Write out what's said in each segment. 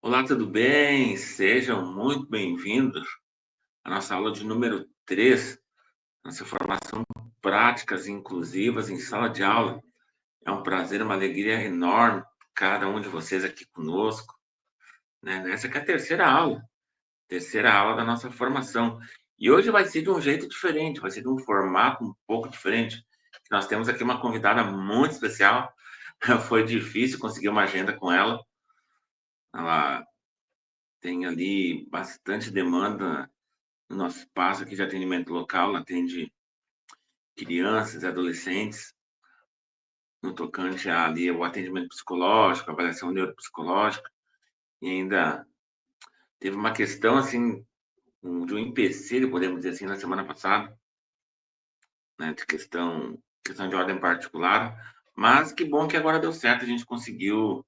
Olá, tudo bem? Sejam muito bem-vindos à nossa aula de número 3, nossa formação práticas inclusivas em sala de aula. É um prazer, uma alegria enorme cada um de vocês aqui conosco, né? Essa que é a terceira aula da nossa formação. E hoje vai ser de um jeito diferente, vai ser de um formato um pouco diferente. Nós temos aqui uma convidada muito especial. Foi difícil conseguir uma agenda com ela. Ela tem ali bastante demanda no nosso espaço aqui de atendimento local, atende crianças e adolescentes, no tocante a, ali o atendimento psicológico, avaliação neuropsicológica, e ainda teve uma questão, assim, de um empecilho, podemos dizer assim, na semana passada, né, de questão de ordem particular, mas que bom que agora deu certo, a gente conseguiu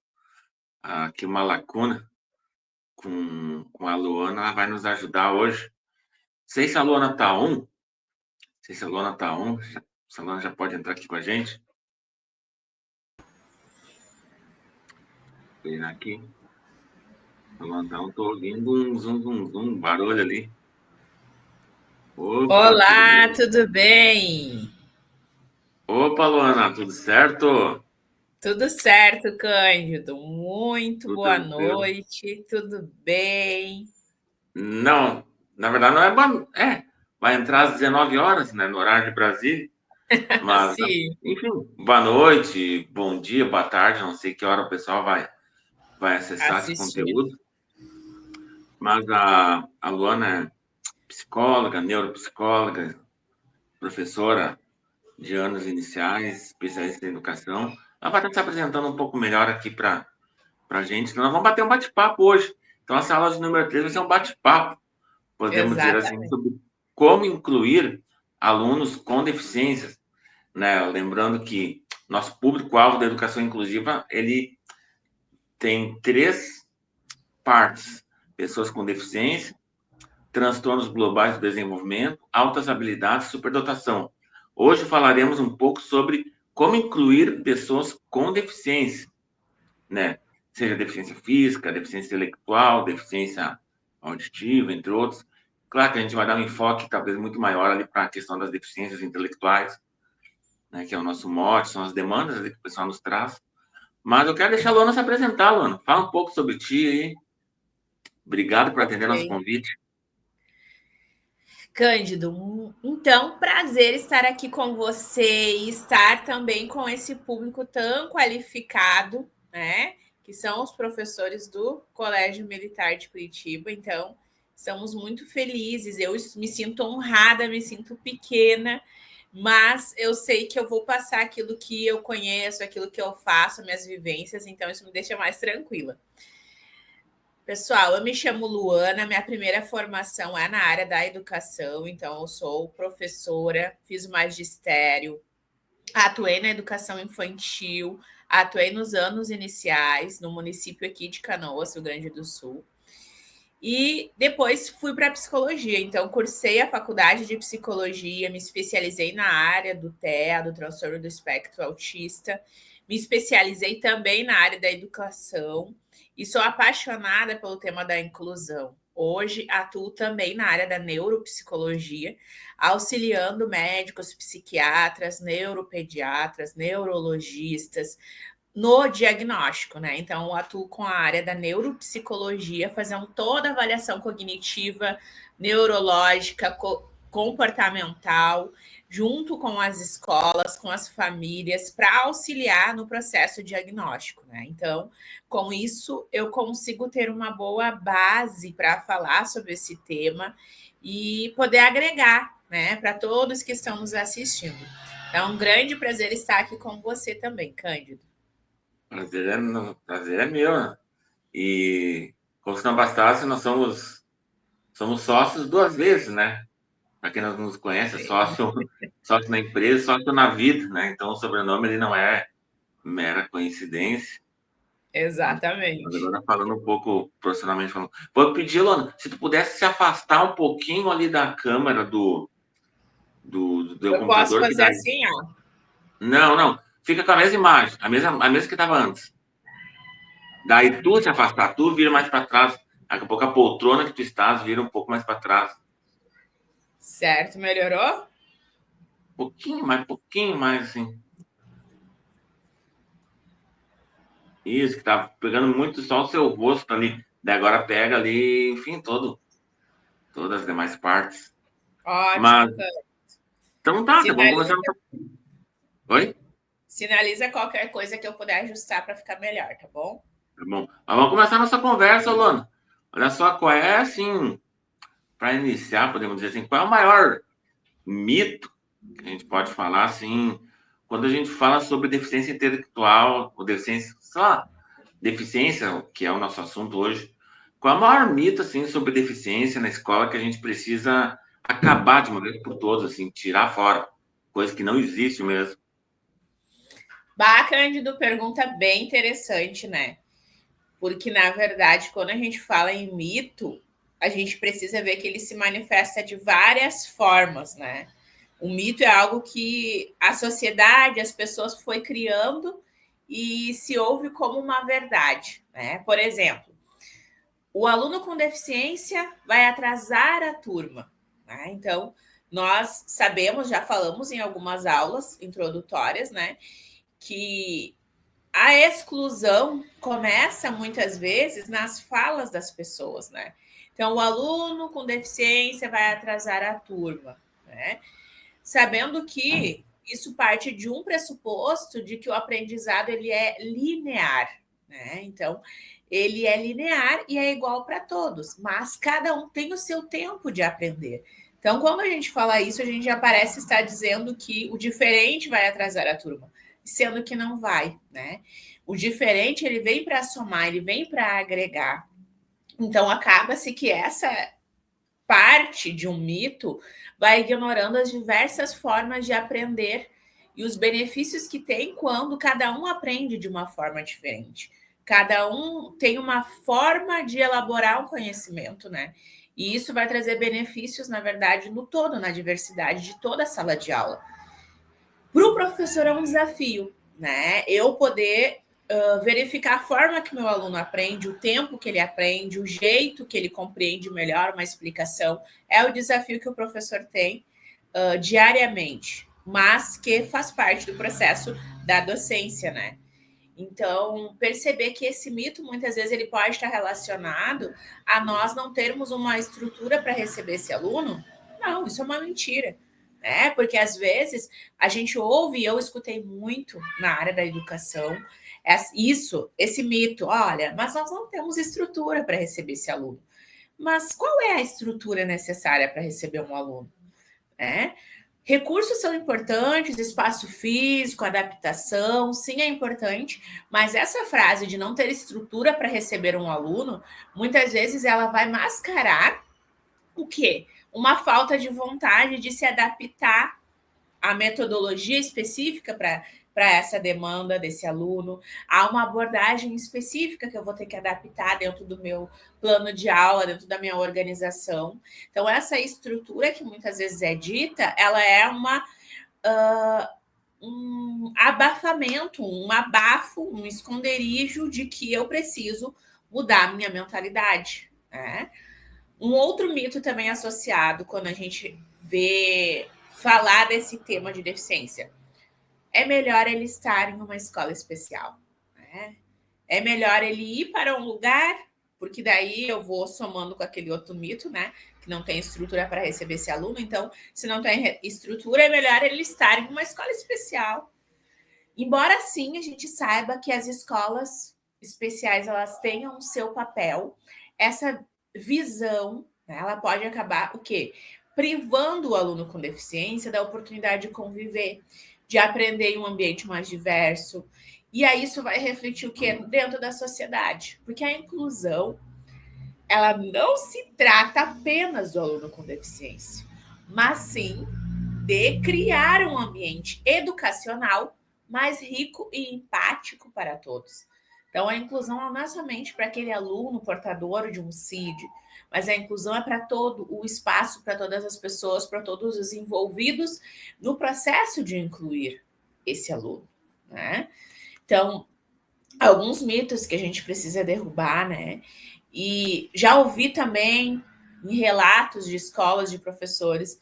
aqui uma lacuna com a Luana, ela vai nos ajudar hoje. Sei se a Luana tá on, sei se a Luana tá on, se a Luana já pode entrar aqui com a gente. Vou pegar aqui. Então, tô ouvindo um zum, barulho ali. Opa, tudo Olá, bem? tudo bem? Opa, Luana, tudo certo? Tudo certo, Cândido? Muito Tudo boa tranquilo. noite, tudo bem? Não, na verdade não é, vai entrar às 19 horas, né, no horário de Brasília, mas, Sim, enfim, boa noite, bom dia, boa tarde, não sei que hora o pessoal vai acessar esse assistindo. conteúdo, mas a Luana é psicóloga, neuropsicóloga, professora de anos iniciais, especialista em educação. Ela vai estar se apresentando um pouco melhor aqui para a gente. Nós vamos bater um bate-papo hoje. Então, essa aula de número 3 vai ser um bate-papo, podemos dizer assim, Exatamente. sobre como incluir alunos com deficiências. Né? Lembrando que nosso público-alvo da educação inclusiva, ele tem três partes: pessoas com deficiência, transtornos globais do desenvolvimento, altas habilidades e superdotação. Hoje falaremos um pouco sobre como incluir pessoas com deficiência, né? Seja deficiência física, deficiência intelectual, deficiência auditiva, entre outros. Claro que a gente vai dar um enfoque talvez muito maior ali para a questão das deficiências intelectuais, né, que é o nosso mote, são as demandas ali que o pessoal nos traz. Mas eu quero deixar a Luana se apresentar, Luana. Fala um pouco sobre ti aí. Obrigado por atender nosso Ok. convite. Cândido, então, prazer estar aqui com você e estar também com esse público tão qualificado, né? Que são os professores do Colégio Militar de Curitiba. Então, estamos muito felizes. Eu me sinto honrada, me sinto pequena, mas eu sei que eu vou passar aquilo que eu conheço, aquilo que eu faço, minhas vivências, então isso me deixa mais tranquila. Pessoal, eu me chamo Luana, minha primeira formação é na área da educação, então eu sou professora, fiz magistério, atuei na educação infantil, atuei nos anos iniciais no município aqui de Canoas, Rio Grande do Sul. E depois fui para a psicologia, então cursei a faculdade de psicologia, me especializei na área do TEA, do transtorno do espectro autista, me especializei também na área da educação e sou apaixonada pelo tema da inclusão. Hoje atuo também na área da neuropsicologia, auxiliando médicos, psiquiatras, neuropediatras, neurologistas, no diagnóstico, né? Então, eu atuo com a área da neuropsicologia, fazendo toda a avaliação cognitiva, neurológica, comportamental, junto com as escolas, com as famílias, para auxiliar no processo diagnóstico, né? Então, com isso, eu consigo ter uma boa base para falar sobre esse tema e poder agregar, né, para todos que estão nos assistindo. É um grande prazer estar aqui com você também, Cândido. Prazer é meu, né? E, como se não bastasse, nós somos sócios duas vezes, né? Para quem não nos conhece, é sócio na empresa, sócio na vida, né? Então, o sobrenome ele não é mera coincidência. Mas Exatamente. agora falando um pouco profissionalmente falando. Vou pedir, Lona, se tu pudesse se afastar um pouquinho ali da câmera do teu Eu posso computador, que fazer dá. assim, ó. Não, não. Fica com a mesma imagem, a mesma que estava antes. Daí tu se afastar, tu vira mais para trás. Daqui a pouco a poltrona que tu estás vira um pouco mais para trás. Certo, melhorou? Pouquinho mais, assim. Isso, que tá pegando muito só o seu rosto ali. Daí agora pega ali, enfim, todas as demais partes. Mas, Ótimo, cara. então tá, vamos começar. Sinaliza, Oi? sinaliza qualquer coisa que eu puder ajustar para ficar melhor, tá bom? Tá bom. Mas vamos começar nossa conversa, Luana. Olha só, qual é, assim, para iniciar, podemos dizer assim, qual é o maior mito que a gente pode falar, assim, quando a gente fala sobre deficiência intelectual, ou deficiência, sei lá, deficiência, que é o nosso assunto hoje, qual é o maior mito, assim, sobre deficiência na escola que a gente precisa acabar de uma vez por todas, assim, tirar fora, coisa que não existe mesmo. Cândido, pergunta bem interessante, né? Porque, na verdade, quando a gente fala em mito, a gente precisa ver que ele se manifesta de várias formas, né? O mito é algo que a sociedade, as pessoas foi criando e se ouve como uma verdade, né? Por exemplo, o aluno com deficiência vai atrasar a turma, né? Então, nós sabemos, já falamos em algumas aulas introdutórias, né, que a exclusão começa muitas vezes nas falas das pessoas, né? Então, o aluno com deficiência vai atrasar a turma, né? Sabendo que isso parte de um pressuposto de que o aprendizado ele é linear, né? Então, ele é linear e é igual para todos, mas cada um tem o seu tempo de aprender. Então, quando a gente fala isso, a gente já parece estar dizendo que o diferente vai atrasar a turma, sendo que não vai, né? O diferente, ele vem para somar, ele vem para agregar. Então, acaba-se que essa parte de um mito vai ignorando as diversas formas de aprender e os benefícios que tem quando cada um aprende de uma forma diferente. Cada um tem uma forma de elaborar um conhecimento, né? E isso vai trazer benefícios, na verdade, no todo, na diversidade de toda a sala de aula. Para o professor é um desafio, né? Eu poder verificar a forma que meu aluno aprende, o tempo que ele aprende, o jeito que ele compreende melhor uma explicação, é o desafio que o professor tem diariamente, mas que faz parte do processo da docência, né? Então, perceber que esse mito, muitas vezes, ele pode estar relacionado a nós não termos uma estrutura para receber esse aluno. Não, isso é uma mentira, né? Porque, às vezes, a gente ouve, e eu escutei muito na área da educação, esse mito, olha, mas nós não temos estrutura para receber esse aluno. Mas qual é a estrutura necessária para receber um aluno? Né? Recursos são importantes, espaço físico, adaptação, sim, é importante, mas essa frase de não ter estrutura para receber um aluno, muitas vezes ela vai mascarar o quê? Uma falta de vontade de se adaptar à metodologia específica para essa demanda desse aluno, há uma abordagem específica que eu vou ter que adaptar dentro do meu plano de aula, dentro da minha organização. Então, essa estrutura que muitas vezes é dita, ela é um abafamento, um abafo, um esconderijo de que eu preciso mudar a minha mentalidade, né? Um outro mito também associado quando a gente vê falar desse tema de deficiência é melhor ele estar em uma escola especial, né? É melhor ele ir para um lugar, porque daí eu vou somando com aquele outro mito, né? Que não tem estrutura para receber esse aluno. Então, se não tem estrutura, é melhor ele estar em uma escola especial. Embora sim a gente saiba que as escolas especiais elas tenham o seu papel, essa visão, né, ela pode acabar o quê? Privando o aluno com deficiência da oportunidade de conviver, de aprender em um ambiente mais diverso. E aí isso vai refletir o quê? Dentro da sociedade. Porque a inclusão, ela não se trata apenas do aluno com deficiência, mas sim de criar um ambiente educacional mais rico e empático para todos. Então, a inclusão não é somente para aquele aluno portador de um CID, mas a inclusão é para todo o espaço, para todas as pessoas, para todos os envolvidos no processo de incluir esse aluno, né? Então, alguns mitos que a gente precisa derrubar, né? E já ouvi também em relatos de escolas de professores,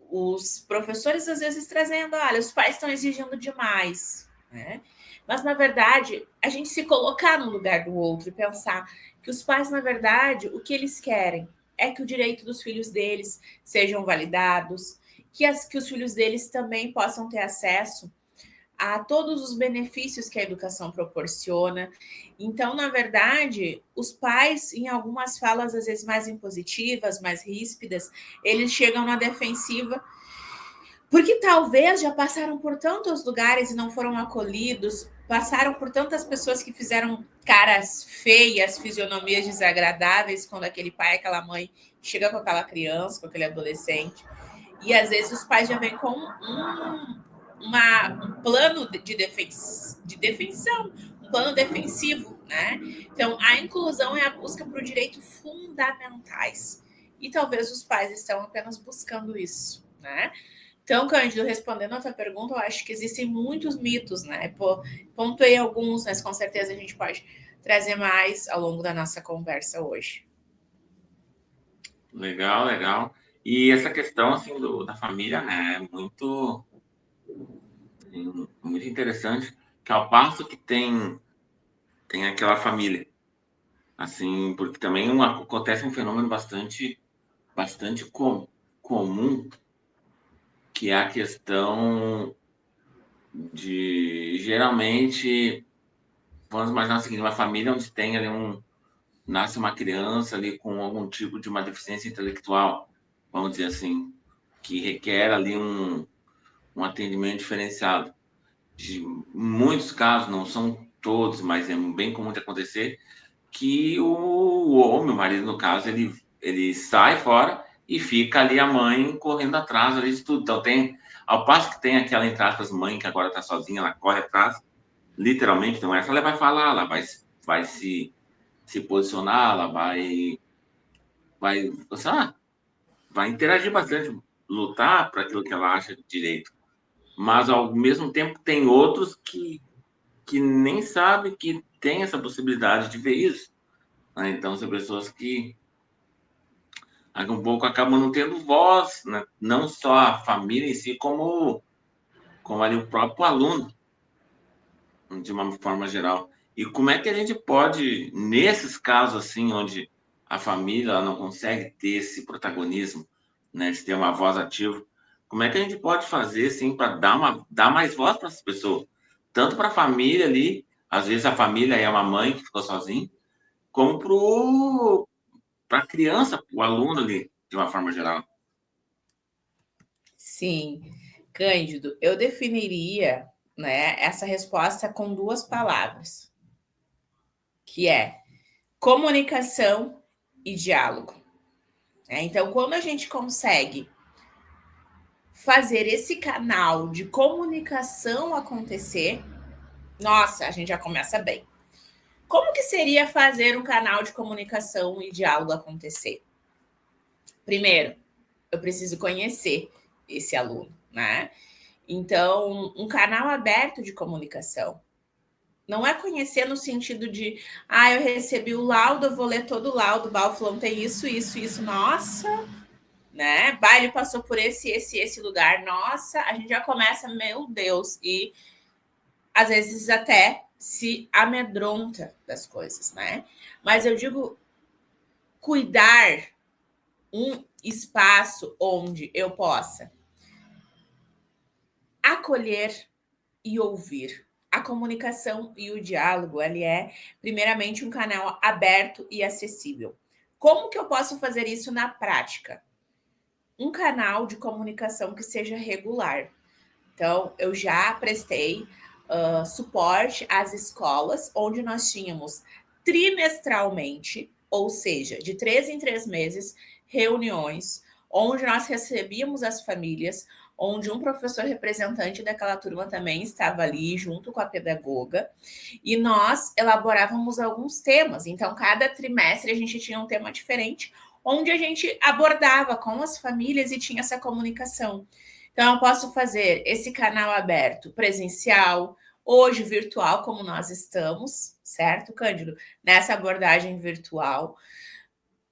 os professores às vezes trazendo, olha, os pais estão exigindo demais, né? Mas, na verdade, a gente se colocar no lugar do outro e pensar que os pais, na verdade, o que eles querem é que o direito dos filhos deles sejam validados, que os filhos deles também possam ter acesso a todos os benefícios que a educação proporciona. Então, na verdade, os pais, em algumas falas, às vezes mais impositivas, mais ríspidas, eles chegam na defensiva, porque talvez já passaram por tantos lugares e não foram acolhidos, passaram por tantas pessoas que fizeram caras feias, fisionomias desagradáveis quando aquele pai, aquela mãe chega com aquela criança, com aquele adolescente. E às vezes os pais já vêm com um plano de defensão, um plano defensivo, né? Então, a inclusão é a busca por direitos fundamentais. E talvez os pais estão apenas buscando isso, né? Então, Cândido, respondendo a tua pergunta, eu acho que existem muitos mitos, né? Pontuei alguns, mas com certeza a gente pode trazer mais ao longo da nossa conversa hoje. Legal, legal. E essa questão assim da família, né, é muito interessante, que ao passo que tem aquela família, assim, porque também acontece um fenômeno bastante comum, que é a questão de geralmente, vamos imaginar o seguinte, uma família onde tem ali nasce uma criança ali com algum tipo de uma deficiência intelectual, vamos dizer assim, que requer ali um atendimento diferenciado. De muitos casos, não são todos, mas é bem comum de acontecer, que o homem, o marido no caso, ele sai fora e fica ali a mãe correndo atrás ali de tudo. Então ao passo que tem aquela, entre aspas, mãe que agora está sozinha, ela corre atrás, literalmente, então ela vai falar, ela vai se posicionar, ela sei lá, vai interagir bastante, lutar para aquilo que ela acha de direito. Mas, ao mesmo tempo, tem outros que nem sabem que tem essa possibilidade de ver isso, né? Então, são pessoas que um pouco acabam não tendo voz, né? Não só a família em si, como ali o próprio aluno, de uma forma geral. E como é que a gente pode, nesses casos assim, onde a família ela não consegue ter esse protagonismo, né, de ter uma voz ativa, como é que a gente pode fazer assim para dar mais voz para essas pessoas, tanto para a família ali, às vezes a família é uma mãe que ficou sozinha, como para a criança, o aluno ali, de uma forma geral. Sim, Cândido, eu definiria, né, essa resposta com duas palavras, que é comunicação e diálogo. Então, quando a gente consegue fazer esse canal de comunicação acontecer, nossa, a gente já começa bem. Como que seria fazer um canal de comunicação e diálogo acontecer? Primeiro, eu preciso conhecer esse aluno, né? Então, um canal aberto de comunicação. Não é conhecer no sentido de, eu recebi o laudo, eu vou ler todo o laudo, o fulano tem isso, nossa, né? Ele passou por esse lugar, nossa, a gente já começa, meu Deus, e às vezes até se amedronta das coisas, né? Mas eu digo cuidar um espaço onde eu possa acolher e ouvir. A comunicação e o diálogo, ele é, primeiramente, um canal aberto e acessível. Como que eu posso fazer isso na prática? Um canal de comunicação que seja regular. Então, eu já prestei suporte às escolas, onde nós tínhamos trimestralmente, ou seja, de 3 em 3 meses, reuniões, onde nós recebíamos as famílias, onde um professor representante daquela turma também estava ali, junto com a pedagoga, e nós elaborávamos alguns temas. Então, cada trimestre a gente tinha um tema diferente, onde a gente abordava com as famílias e tinha essa comunicação. Então, eu posso fazer esse canal aberto presencial, hoje virtual, como nós estamos, certo, Cândido? Nessa abordagem virtual.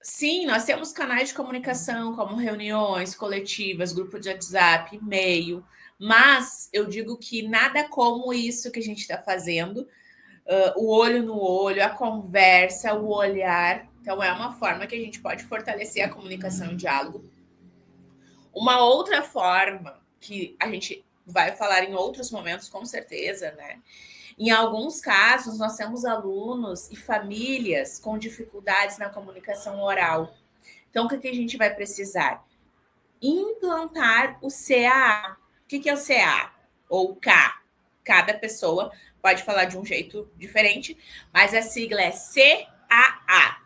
Sim, nós temos canais de comunicação, como reuniões coletivas, grupo de WhatsApp, e-mail, mas eu digo que nada como isso que a gente está fazendo, o olho no olho, a conversa, o olhar. Então, é uma forma que a gente pode fortalecer a comunicação e o diálogo. Uma outra forma que a gente vai falar em outros momentos, com certeza, né? Em alguns casos, nós temos alunos e famílias com dificuldades na comunicação oral. Então, o que a gente vai precisar? Implantar o CAA. O que é o CAA? Ou K? Cada pessoa pode falar de um jeito diferente, mas a sigla é CAA.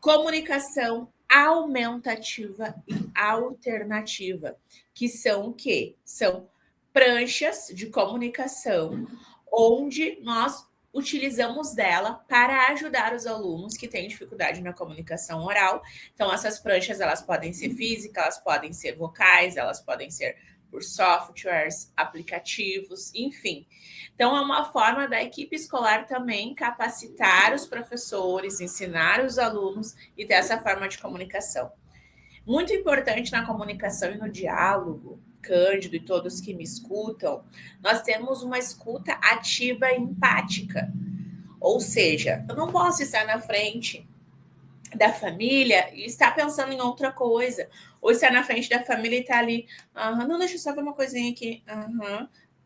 Comunicação aumentativa e alternativa, que são o quê? São pranchas de comunicação onde nós utilizamos dela para ajudar os alunos que têm dificuldade na comunicação oral. Então, essas pranchas, elas podem ser físicas, elas podem ser vocais, elas podem ser por softwares, aplicativos, enfim. Então, é uma forma da equipe escolar também capacitar os professores, ensinar os alunos e ter essa forma de comunicação. Muito importante na comunicação e no diálogo, Cândido e todos que me escutam, nós temos uma escuta ativa e empática. Ou seja, eu não posso estar na frente da família e estar pensando em outra coisa. Ou estar na frente da família e estar ali, não, deixa eu só ver uma coisinha aqui.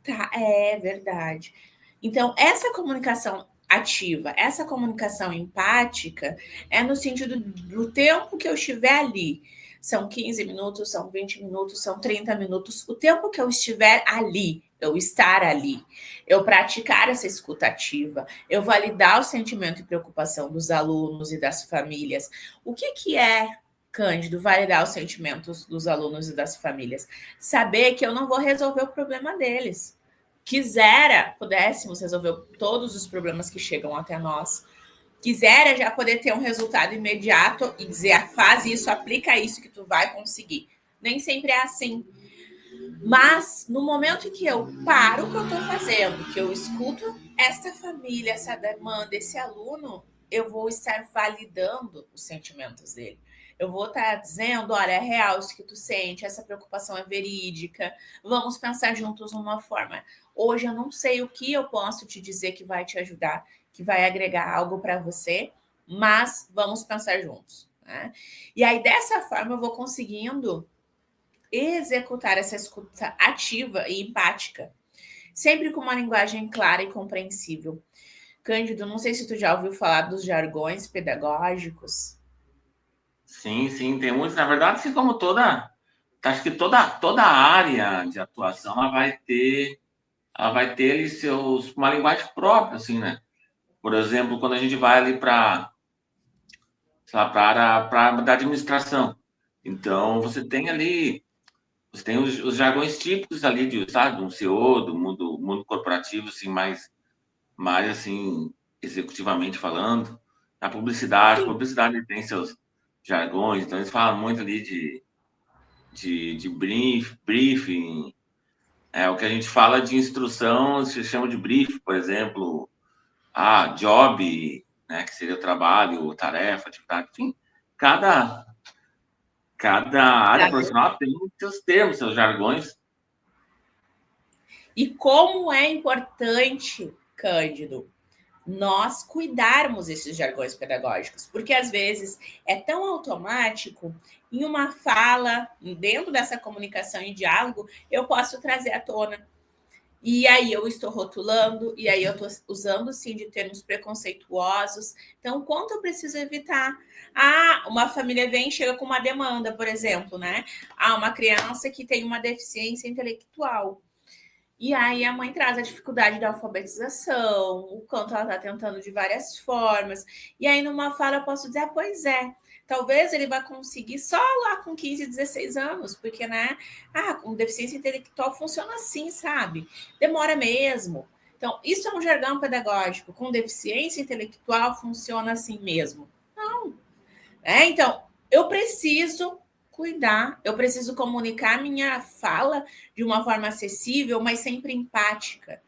Tá, é verdade. Então, essa comunicação ativa, essa comunicação empática é no sentido do tempo que eu estiver ali. São 15 minutos, são 20 minutos, são 30 minutos. O tempo que eu estiver ali, eu estar ali, eu praticar essa escuta ativa, eu validar o sentimento e preocupação dos alunos e das famílias. O que é, Cândido, validar os sentimentos dos alunos e das famílias? Saber que eu não vou resolver o problema deles. Pudéssemos resolver todos os problemas que chegam até nós. Quisera já poder ter um resultado imediato e dizer, faz isso, aplica isso que tu vai conseguir. Nem sempre é assim. Mas no momento em que eu paro o que eu estou fazendo, que eu escuto essa família, essa demanda, esse aluno, eu vou estar validando os sentimentos dele. Eu vou estar dizendo, olha, é real isso que tu sente, essa preocupação é verídica, vamos pensar juntos numa forma. Hoje eu não sei o que eu posso te dizer que vai te ajudar, que vai agregar algo para você, mas vamos pensar juntos, né? E aí, dessa forma, eu vou conseguindo executar essa escuta ativa e empática, sempre com uma linguagem clara e compreensível. Cândido, não sei se tu já ouviu falar dos jargões pedagógicos. Sim, tem muitos. Na verdade, assim como acho que toda área de atuação ela vai ter ali uma linguagem própria, assim, né? Por exemplo, quando a gente vai ali para a área da administração. Então, você tem os jargões típicos ali sabe, um CEO, do mundo corporativo, assim, mais assim, executivamente falando. A publicidade tem seus jargões, então eles falam muito ali de briefing. O que a gente fala de instrução se chama de brief, por exemplo, job, né, que seria o trabalho, tarefa, atividade, enfim, cada área profissional tem seus termos, seus jargões. E como é importante, Cândido, nós cuidarmos desses jargões pedagógicos, porque às vezes é tão automático, em uma fala, dentro dessa comunicação e diálogo, eu posso trazer à tona. E aí eu estou rotulando, e aí eu estou usando, sim, de termos preconceituosos. Então, quanto eu preciso evitar? Uma família vem e chega com uma demanda, por exemplo, né? Uma criança que tem uma deficiência intelectual. E aí a mãe traz a dificuldade da alfabetização, o quanto ela está tentando de várias formas. E aí, numa fala, eu posso dizer, pois é, talvez ele vá conseguir só lá com 15, 16 anos, porque, né, com deficiência intelectual funciona assim, sabe? Demora mesmo. Então, isso é um jargão pedagógico. Com deficiência intelectual funciona assim mesmo. Não. Então, eu preciso cuidar, eu preciso comunicar minha fala de uma forma acessível, mas sempre empática.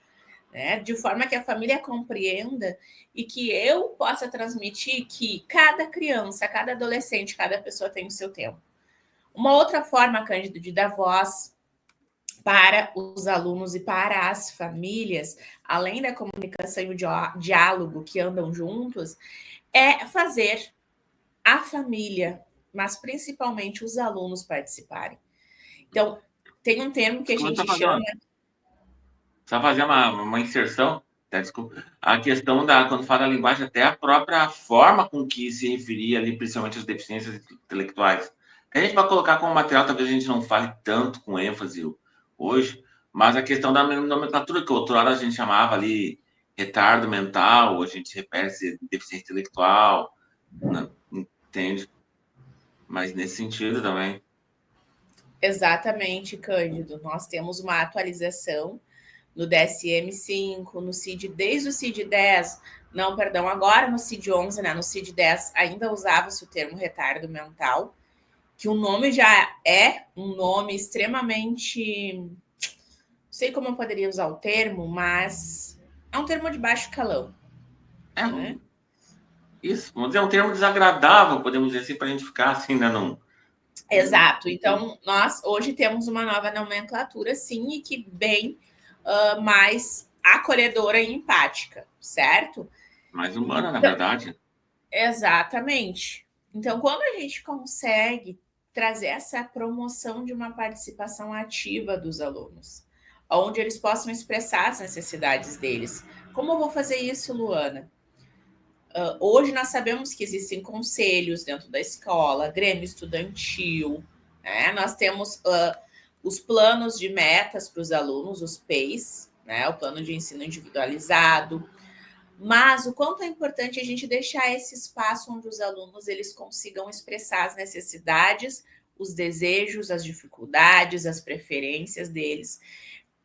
né? De forma que a família compreenda e que eu possa transmitir que cada criança, cada adolescente, cada pessoa tem o seu tempo. Uma outra forma, Cândido, de dar voz para os alunos e para as famílias, além da comunicação e o diálogo que andam juntos, é fazer a família, mas principalmente os alunos participarem. Então, tem um termo que a gente chama... Só fazer uma inserção, tá, desculpa. A questão da, quando fala da linguagem, até a própria forma com que se referia ali, principalmente as deficiências intelectuais. A gente vai colocar como material, talvez a gente não fale tanto com ênfase hoje, mas a questão da nomenclatura, que outrora a gente chamava ali retardo mental, a gente refere-se deficiência intelectual, né? Entende? Mas nesse sentido também. Exatamente, Cândido. Nós temos uma atualização no DSM-5, no CID, desde o CID-10, não, perdão, agora no CID-11, né? No CID-10 ainda usava-se o termo retardo mental, que o nome já é um nome extremamente... Não sei como eu poderia usar o termo, mas é um termo de baixo calão. É, né? Isso, vamos dizer, é um termo desagradável, podemos dizer assim, para a gente ficar assim, né? Não... Exato. Então, nós hoje temos uma nova nomenclatura, sim, e que bem mais acolhedora e empática, certo? Mais humana, Então, na verdade. exatamente. Então, quando a gente consegue trazer essa promoção de uma participação ativa dos alunos, onde eles possam expressar as necessidades deles. Como eu vou fazer isso, Luana? Hoje nós sabemos que existem conselhos dentro da escola, grêmio estudantil, né? Nós temos os planos de metas para os alunos, os PEIs, né? O plano de ensino individualizado. Mas o quanto é importante a gente deixar esse espaço onde os alunos eles consigam expressar as necessidades, os desejos, as dificuldades, as preferências deles.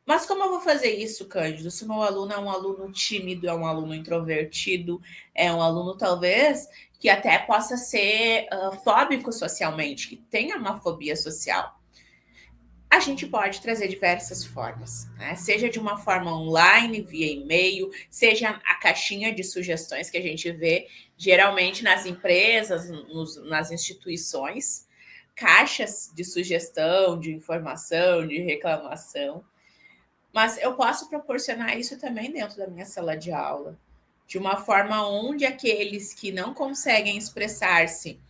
Mas como eu vou fazer isso, Cândido? Se o meu aluno é um aluno tímido, é um aluno introvertido, é um aluno talvez que até possa ser fóbico socialmente, que tenha uma fobia social. A gente pode trazer diversas formas, né? Seja de uma forma online, via e-mail, seja a caixinha de sugestões que a gente vê geralmente nas empresas, nas instituições, caixas de sugestão, de informação, de reclamação. Mas eu posso proporcionar isso também dentro da minha sala de aula, de uma forma onde aqueles que não conseguem expressar-se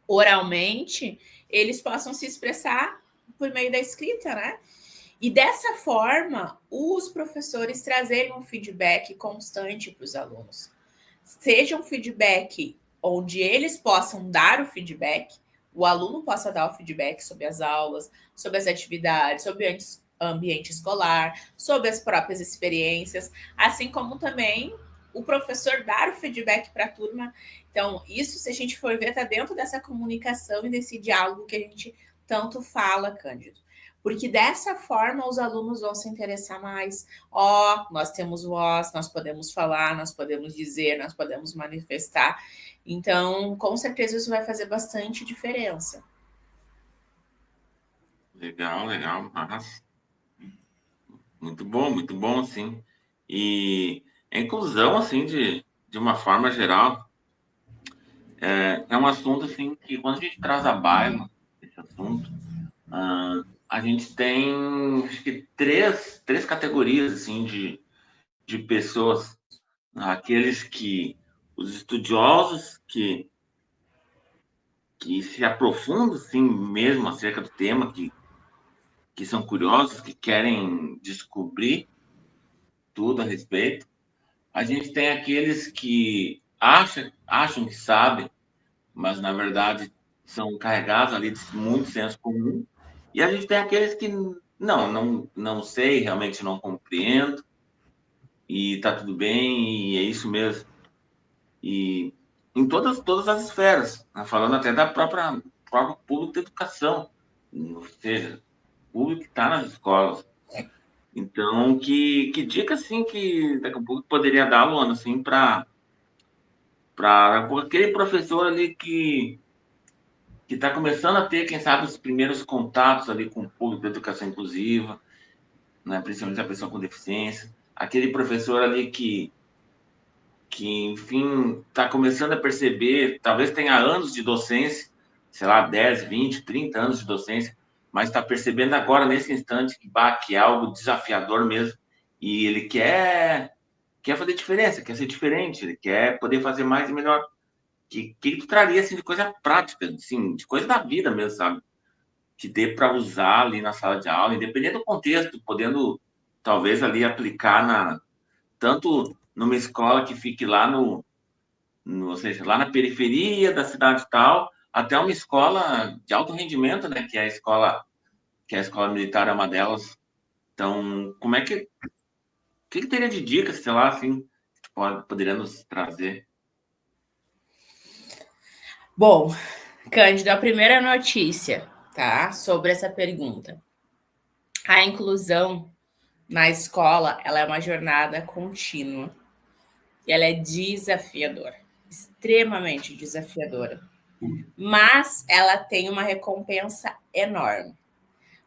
oralmente, eles possam se expressar por meio da escrita, né? E dessa forma, os professores trazerem um feedback constante para os alunos. Seja um feedback onde eles possam dar o feedback, o aluno possa dar o feedback sobre as aulas, sobre as atividades, sobre o ambiente escolar, sobre as próprias experiências, assim como também o professor dar o feedback para a turma. Então, isso, se a gente for ver, está dentro dessa comunicação e desse diálogo que a gente tanto fala, Cândido. Porque dessa forma os alunos vão se interessar mais. Nós temos voz, nós podemos falar, nós podemos dizer, nós podemos manifestar. Então, com certeza isso vai fazer bastante diferença. Legal, legal. Mas muito bom, sim. E a inclusão, assim, de uma forma geral, é um assunto, assim, que quando a gente traz a baila esse assunto, a gente tem, acho que, três categorias, assim, de pessoas. Aqueles que, os estudiosos que se aprofundam, assim, mesmo acerca do tema, que são curiosos, que querem descobrir tudo a respeito. A gente tem aqueles que acham que sabem, mas na verdade são carregados ali de muito senso comum. E a gente tem aqueles que não sei, realmente não compreendo, e tá tudo bem, e é isso mesmo. E em todas as esferas, né? Falando até da própria público da educação, ou seja, o público que está nas escolas. Então, que dica, assim, que daqui a pouco poderia dar, Luana, assim, para aquele professor ali que está começando a ter, quem sabe, os primeiros contatos ali com o público da educação inclusiva, né, principalmente a pessoa com deficiência. aquele professor ali que enfim, está começando a perceber, talvez tenha anos de docência, sei lá, 10, 20, 30 anos de docência, mas está percebendo agora, nesse instante, que é algo desafiador mesmo, e ele quer fazer diferença, quer ser diferente, ele quer poder fazer mais e melhor. Que tu traria, assim, de coisa prática, assim, de coisa da vida mesmo, sabe? Que dê para usar ali na sala de aula, independente do contexto, podendo, talvez, ali aplicar tanto numa escola que fique lá ou seja, lá na periferia da cidade e tal, até uma escola de alto rendimento, né, que a escola militar é uma delas. Então, como é que teria de dicas, sei lá, assim, que poderia nos trazer? Bom, Cândido, a primeira notícia, tá, sobre essa pergunta. A inclusão na escola, ela é uma jornada contínua e ela é desafiadora, extremamente desafiadora. Mas ela tem uma recompensa enorme.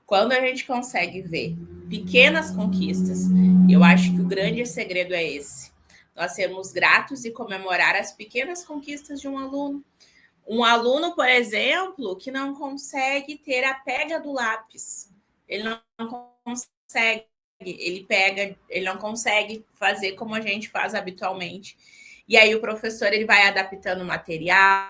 Quando a gente consegue ver pequenas conquistas, eu acho que o grande segredo é esse. Nós sermos gratos e comemorar as pequenas conquistas de um aluno. Um aluno, por exemplo, que não consegue ter a pega do lápis. Ele não consegue, ele não consegue fazer como a gente faz habitualmente. E aí o professor ele vai adaptando o material,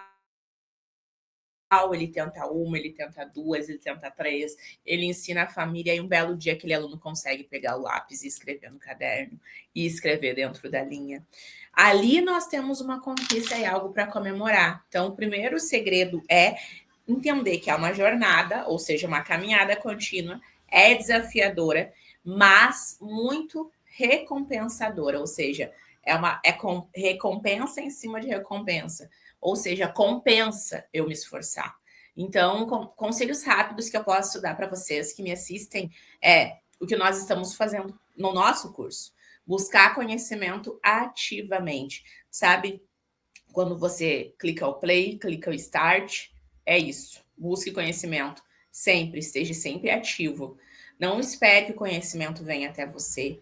ele tenta uma, ele tenta duas, ele tenta três, ele ensina a família, e um belo dia aquele aluno consegue pegar o lápis e escrever no caderno, e escrever dentro da linha. Ali nós temos uma conquista e algo para comemorar. Então, o primeiro segredo é entender que é uma jornada, ou seja, uma caminhada contínua, é desafiadora, mas muito recompensadora, ou seja, recompensa em cima de recompensa. Ou seja, compensa eu me esforçar. Então, conselhos rápidos que eu posso dar para vocês que me assistem é o que nós estamos fazendo no nosso curso. Buscar conhecimento ativamente, sabe? Quando você clica o play, clica o start, é isso. Busque conhecimento sempre, esteja sempre ativo. Não espere que o conhecimento venha até você.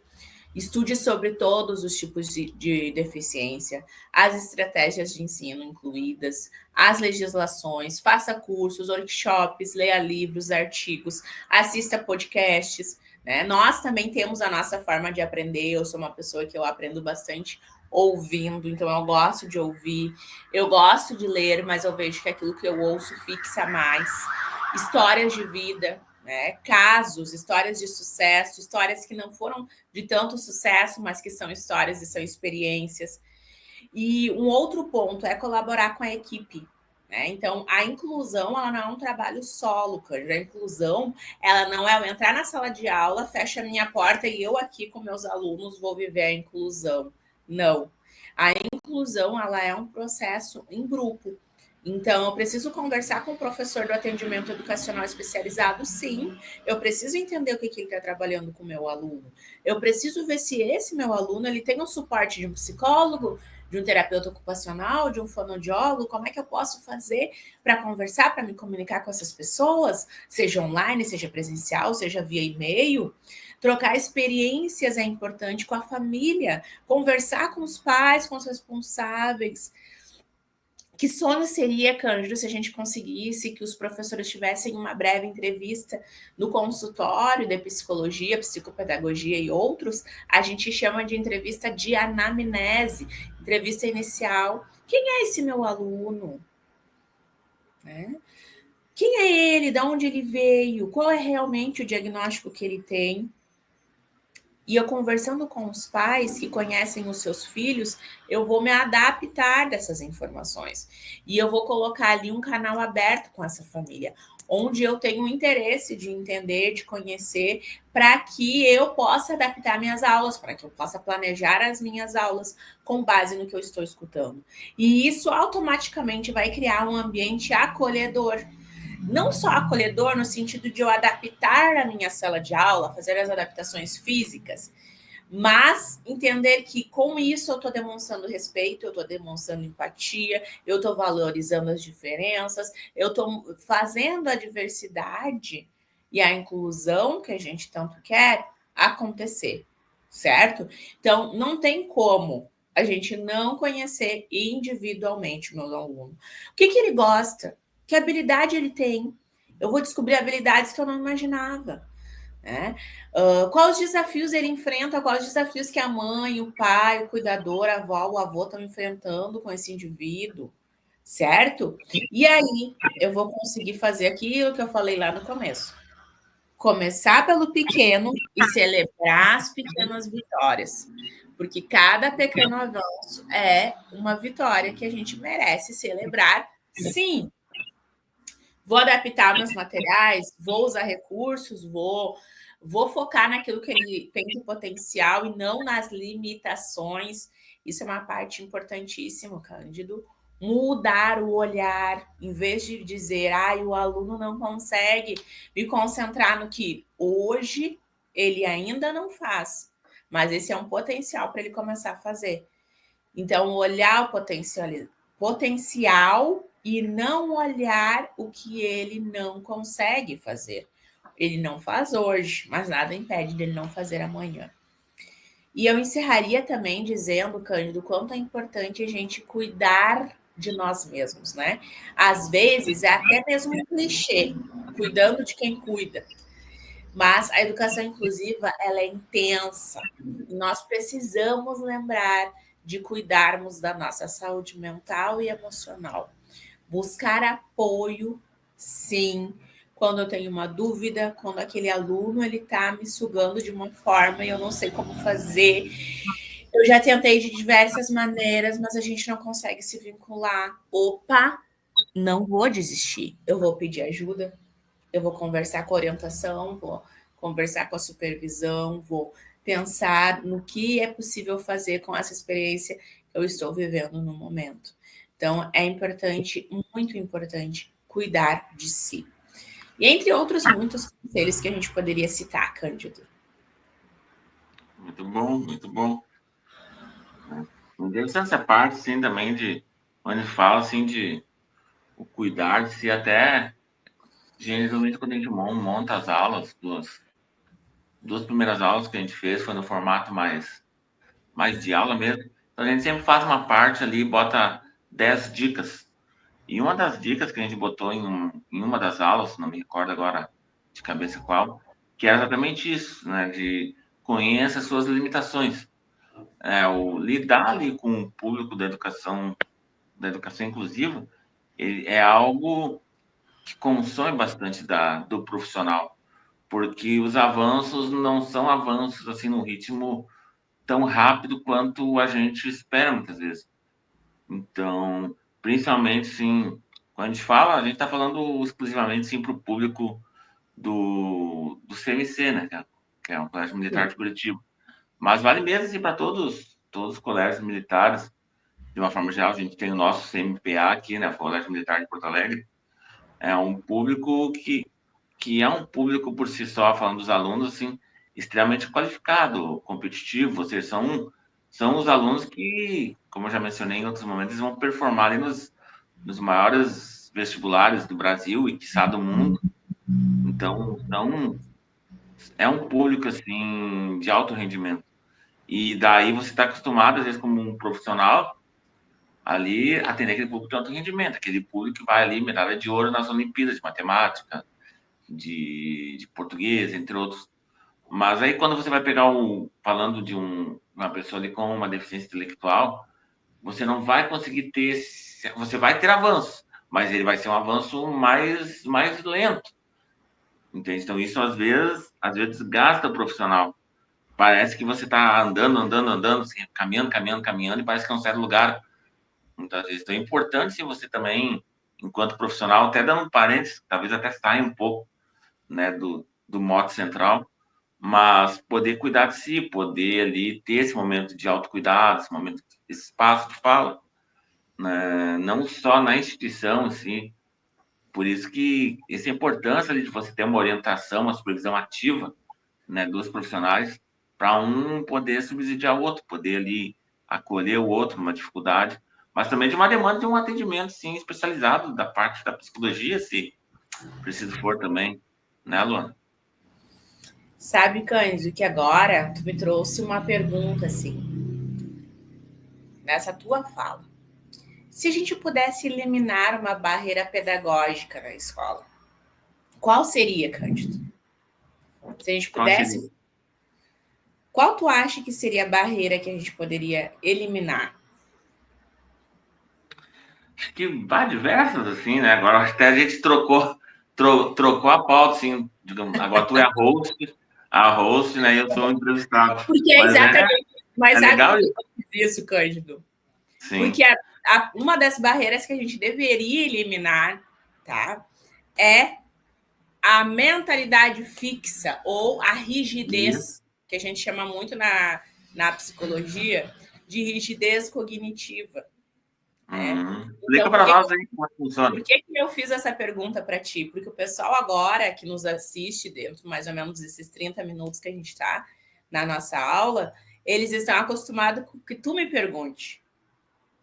Estude sobre todos os tipos de deficiência, as estratégias de ensino incluídas, as legislações, faça cursos, workshops, leia livros, artigos, assista podcasts. Né? Nós também temos a nossa forma de aprender. Eu sou uma pessoa que eu aprendo bastante ouvindo, então eu gosto de ouvir, eu gosto de ler, mas eu vejo que aquilo que eu ouço fixa mais. Histórias de vida, né? Casos, histórias de sucesso, histórias que não foram de tanto sucesso, mas que são histórias e são experiências. E um outro ponto é colaborar com a equipe. Né? Então, a inclusão ela não é um trabalho solo, Cândido. A inclusão ela não é eu entrar na sala de aula, fecha a minha porta e eu aqui com meus alunos vou viver a inclusão. Não. A inclusão ela é um processo em grupo. Então, eu preciso conversar com o professor do atendimento educacional especializado, sim. Eu preciso entender o que ele está trabalhando com o meu aluno. Eu preciso ver se esse meu aluno ele tem o suporte de um psicólogo, de um terapeuta ocupacional, de um fonoaudiólogo. Como é que eu posso fazer para conversar, para me comunicar com essas pessoas, seja online, seja presencial, seja via e-mail? Trocar experiências é importante com a família, conversar com os pais, com os responsáveis. Que sonho seria, Cândido, se a gente conseguisse que os professores tivessem uma breve entrevista no consultório de psicologia, psicopedagogia e outros, a gente chama de entrevista de anamnese, entrevista inicial. Quem é esse meu aluno? Né? Quem é ele? De onde ele veio? Qual é realmente o diagnóstico que ele tem? E eu conversando com os pais que conhecem os seus filhos, eu vou me adaptar dessas informações. E eu vou colocar ali um canal aberto com essa família, onde eu tenho interesse de entender, de conhecer, para que eu possa adaptar minhas aulas, para que eu possa planejar as minhas aulas com base no que eu estou escutando. E isso automaticamente vai criar um ambiente acolhedor. Não só acolhedor no sentido de eu adaptar a minha sala de aula, fazer as adaptações físicas, mas entender que com isso eu estou demonstrando respeito, eu estou demonstrando empatia, eu estou valorizando as diferenças, eu estou fazendo a diversidade e a inclusão que a gente tanto quer acontecer. certo? Então, não tem como a gente não conhecer individualmente o meu aluno. O que ele gosta? Que habilidade ele tem? Eu vou descobrir habilidades que eu não imaginava. Né? Quais os desafios ele enfrenta, quais os desafios que a mãe, o pai, o cuidador, a avó, o avô estão enfrentando com esse indivíduo, certo? E aí eu vou conseguir fazer aquilo que eu falei lá no começo. Começar pelo pequeno e celebrar as pequenas vitórias. Porque cada pequeno avanço é uma vitória que a gente merece celebrar, sim. Vou adaptar meus materiais, vou usar recursos, vou focar naquilo que ele tem de potencial e não nas limitações. Isso é uma parte importantíssima, Cândido. Mudar o olhar, em vez de dizer, o aluno não consegue, me concentrar no que hoje ele ainda não faz, mas esse é um potencial para ele começar a fazer. Então, olhar o potencial e não olhar o que ele não consegue fazer. Ele não faz hoje, mas nada impede dele não fazer amanhã. E eu encerraria também dizendo, Cândido, quanto é importante a gente cuidar de nós mesmos, né? Às vezes é até mesmo um clichê, cuidando de quem cuida. Mas a educação inclusiva, ela é intensa. E nós precisamos lembrar de cuidarmos da nossa saúde mental e emocional. Buscar apoio, sim, quando eu tenho uma dúvida, quando aquele aluno ele está me sugando de uma forma e eu não sei como fazer. Eu já tentei de diversas maneiras, mas a gente não consegue se vincular. Opa, não vou desistir. Eu vou pedir ajuda, eu vou conversar com a orientação, vou conversar com a supervisão, vou pensar no que é possível fazer com essa experiência que eu estou vivendo no momento. Então, é importante, muito importante, cuidar de si. E entre outros muitos conselhos que a gente poderia citar, Cândido. Muito bom, muito bom. Interessante essa parte, sim, também de quando a gente fala assim de o cuidar de si, até geralmente quando a gente monta as aulas, duas primeiras aulas que a gente fez foi no formato mais de aula mesmo. Então a gente sempre faz uma parte ali, bota 10 dicas. E uma das dicas que a gente botou em uma das aulas, não me recordo agora de cabeça qual, que era exatamente isso, né? De conheça as suas limitações. O lidar ali com o público da educação inclusiva, ele é algo que consome bastante do profissional, porque os avanços não são avanços assim no ritmo tão rápido quanto a gente espera muitas vezes. Então, principalmente, sim, quando a gente fala, a gente está falando exclusivamente sim para o público do CMC, né? Que é o Colégio Militar de Curitiba. Mas vale mesmo assim, para todos os colégios militares, de uma forma geral. A gente tem o nosso CMPA aqui, né? O Colégio Militar de Porto Alegre. É um público que é um público por si só, falando dos alunos, assim, extremamente qualificado, competitivo. Ou seja, são os alunos que, como eu já mencionei em outros momentos, vão performar ali nos maiores vestibulares do Brasil e, quiçá, do mundo. Então, é um público, assim, de alto rendimento. E daí você está acostumado, às vezes, como um profissional, ali atender aquele público de alto rendimento, aquele público que vai ali medalha de ouro nas Olimpíadas de Matemática, de português, entre outros. Mas aí quando você vai pegar falando de uma pessoa ali com uma deficiência intelectual, você não vai conseguir ter, você vai ter avanço, mas ele vai ser um avanço mais lento, entende? Então isso às vezes gasta o profissional. Parece que você está andando, assim, caminhando, e parece que não sai do lugar muitas vezes. Então é importante se você também, enquanto profissional, até dando um parênteses, talvez até saia um pouco, né, do mote central, mas poder cuidar de si, poder ali ter esse momento de autocuidado, esse espaço de fala, né? Não só na instituição em si. Por isso que essa importância ali de você ter uma orientação, uma supervisão ativa, né, dos profissionais, para um poder subsidiar o outro, poder ali acolher o outro numa dificuldade, mas também de uma demanda de um atendimento, sim, especializado da parte da psicologia, se preciso for também, né, Luana? Sabe, Cândido, que agora tu me trouxe uma pergunta assim, nessa tua fala. Se a gente pudesse eliminar uma barreira pedagógica na escola, qual seria, Cândido? Se a gente Qual seria? pudesse, qual tu acha que seria a barreira que a gente poderia eliminar? Acho que diversas, assim, né? Agora acho que até a gente trocou a pauta, assim, digamos, agora tu é a host, né? E eu sou o entrevistado. Porque é Mas exatamente. Mas é sabe legal por que isso. eu fiz isso, Cândido? Sim. Porque uma das barreiras que a gente deveria eliminar, tá? É a mentalidade fixa ou a Isso. rigidez, que a gente chama muito na psicologia de rigidez cognitiva, né? Explica Então, para nós aí como é que funciona. por que eu fiz essa pergunta para ti? Porque o pessoal agora que nos assiste dentro mais ou menos desses 30 minutos que a gente está na nossa aula, eles estão acostumados com que tu me pergunte.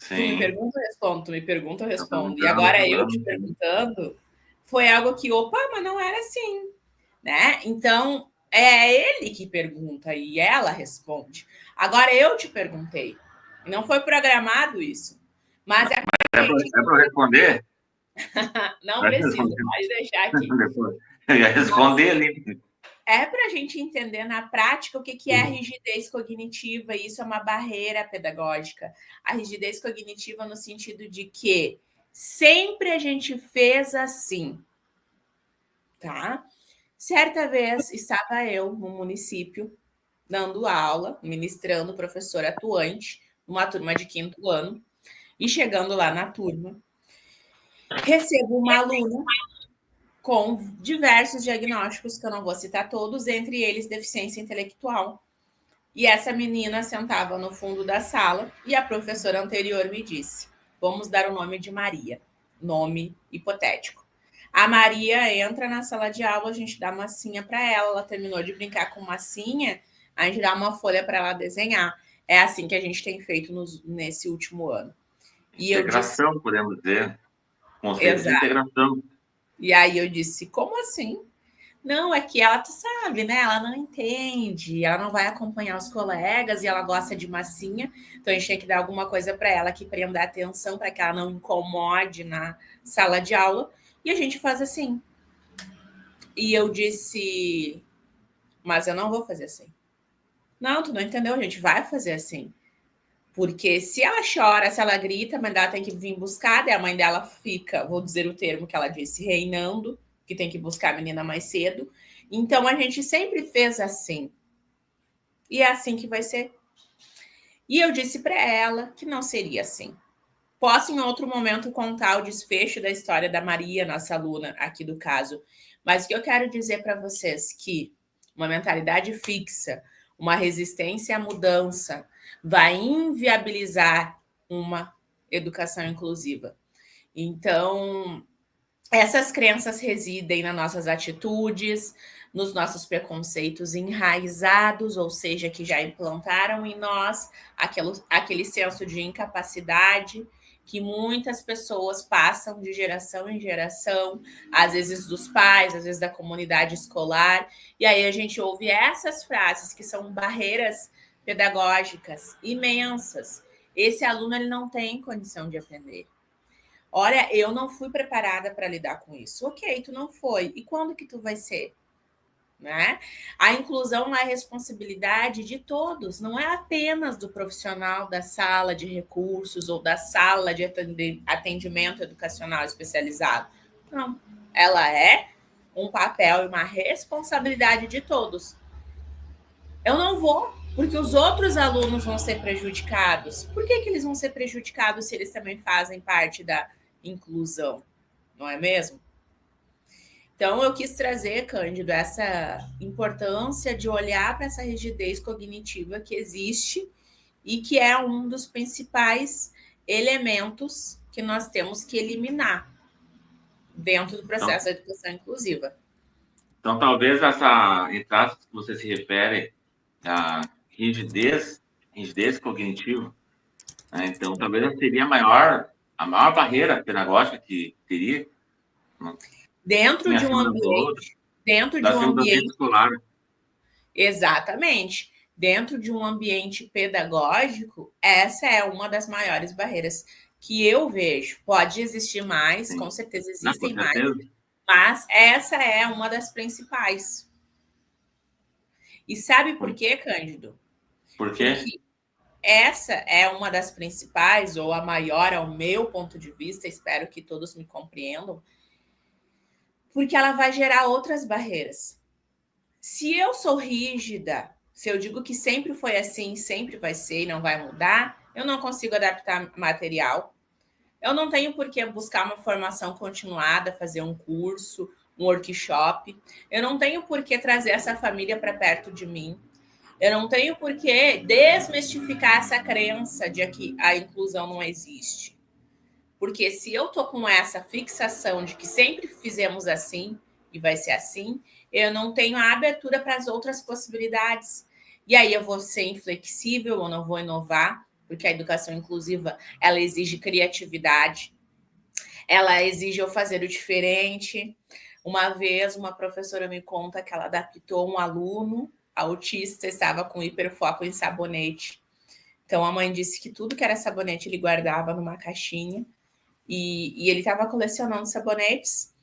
Tu me Sim. pergunta, eu respondo, tu me pergunta, eu Tá respondo. E perguntando, agora eu te falando. perguntando foi algo que, opa, mas não era assim, né? Então, é ele que pergunta e ela responde. Agora eu te perguntei. Não foi programado isso. Mas é É pra gente. para responder? Não Vai precisa, responder pode deixar aqui. depois. Eu ia responder ali. É para a gente entender na prática o que é a rigidez cognitiva, e isso é uma barreira pedagógica. A rigidez cognitiva no sentido de que sempre a gente fez assim, tá? Certa vez estava eu no município dando aula, ministrando, professora atuante, numa turma de 5º ano, e chegando lá na turma, recebo uma aluna com diversos diagnósticos, que eu não vou citar todos, entre eles deficiência intelectual. E essa menina sentava no fundo da sala e a professora anterior me disse: vamos dar o nome de Maria, nome hipotético. A Maria entra na sala de aula, a gente dá massinha para ela, ela terminou de brincar com massinha, a gente dá uma folha para ela desenhar. É assim que a gente tem feito nesse último ano. E eu disse: Integração, podemos dizer. Conceito de exato. integração. E aí eu disse: como assim? Não, é que ela, tu sabe, né? Ela não entende, ela não vai acompanhar os colegas e ela gosta de massinha. Então a gente tem que dar alguma coisa para ela que prenda a atenção para que ela não incomode na sala de aula. E a gente faz assim. E eu disse, mas eu não vou fazer assim. Não, tu não entendeu, a gente vai fazer assim. Porque se ela chora, se ela grita, a mãe dela tem que vir buscar, daí a mãe dela fica, vou dizer o termo que ela disse, reinando, que tem que buscar a menina mais cedo. Então a gente sempre fez assim. E é assim que vai ser. E eu disse para ela que não seria assim. Posso em outro momento contar o desfecho da história da Maria, nossa aluna aqui do caso. Mas o que eu quero dizer para vocês que uma mentalidade fixa, uma resistência à mudança, vai inviabilizar uma educação inclusiva. Então, essas crenças residem nas nossas atitudes, nos nossos preconceitos enraizados, ou seja, que já implantaram em nós aquele senso de incapacidade que muitas pessoas passam de geração em geração, às vezes dos pais, às vezes da comunidade escolar, e aí a gente ouve essas frases que são barreiras pedagógicas imensas. Esse aluno ele não tem condição de aprender. Olha, eu não fui preparada para lidar com isso. Ok, tu não foi. E quando que tu vai ser? Né? A inclusão é responsabilidade de todos, não é apenas do profissional da sala de recursos ou da sala de atendimento educacional especializado. Não, ela é um papel e uma responsabilidade de todos. Eu não vou, porque os outros alunos vão ser prejudicados. Por que eles vão ser prejudicados se eles também fazem parte da inclusão? Não é mesmo? Então, eu quis trazer, Cândido, essa importância de olhar para essa rigidez cognitiva que existe e que é um dos principais elementos que nós temos que eliminar dentro do Então, processo da educação inclusiva. então talvez essa entrada que você se refere à rigidez cognitiva, né? Então talvez seria a maior barreira pedagógica que teria, né? Dentro Em de um acima das outras, ambiente, dentro de um acima do ambiente ambiente escolar. Exatamente. Dentro de um ambiente pedagógico, essa é uma das maiores barreiras que eu vejo. Pode existir mais, Sim. com certeza Não, com existem mais, certeza. mas essa é uma das principais. E sabe por quê, Cândido? Por quê? Porque essa é uma das principais, ou a maior, ao meu ponto de vista, espero que todos me compreendam, porque ela vai gerar outras barreiras. Se eu sou rígida, se eu digo que sempre foi assim, sempre vai ser e não vai mudar, eu não consigo adaptar material. Eu não tenho por que buscar uma formação continuada, fazer um curso, um workshop. Eu não tenho por que trazer essa família para perto de mim. Eu não tenho por que desmistificar essa crença de que a inclusão não existe. Porque se eu tô com essa fixação de que sempre fizemos assim e vai ser assim, eu não tenho a abertura para as outras possibilidades. E aí eu vou ser inflexível, eu não vou inovar, porque a educação inclusiva, ela exige criatividade, ela exige eu fazer o diferente. Uma vez, uma professora me conta que ela adaptou um aluno autista, estava com hiperfoco em sabonete. Então, a mãe disse que tudo que era sabonete ele guardava numa caixinha e ele estava colecionando sabonetes.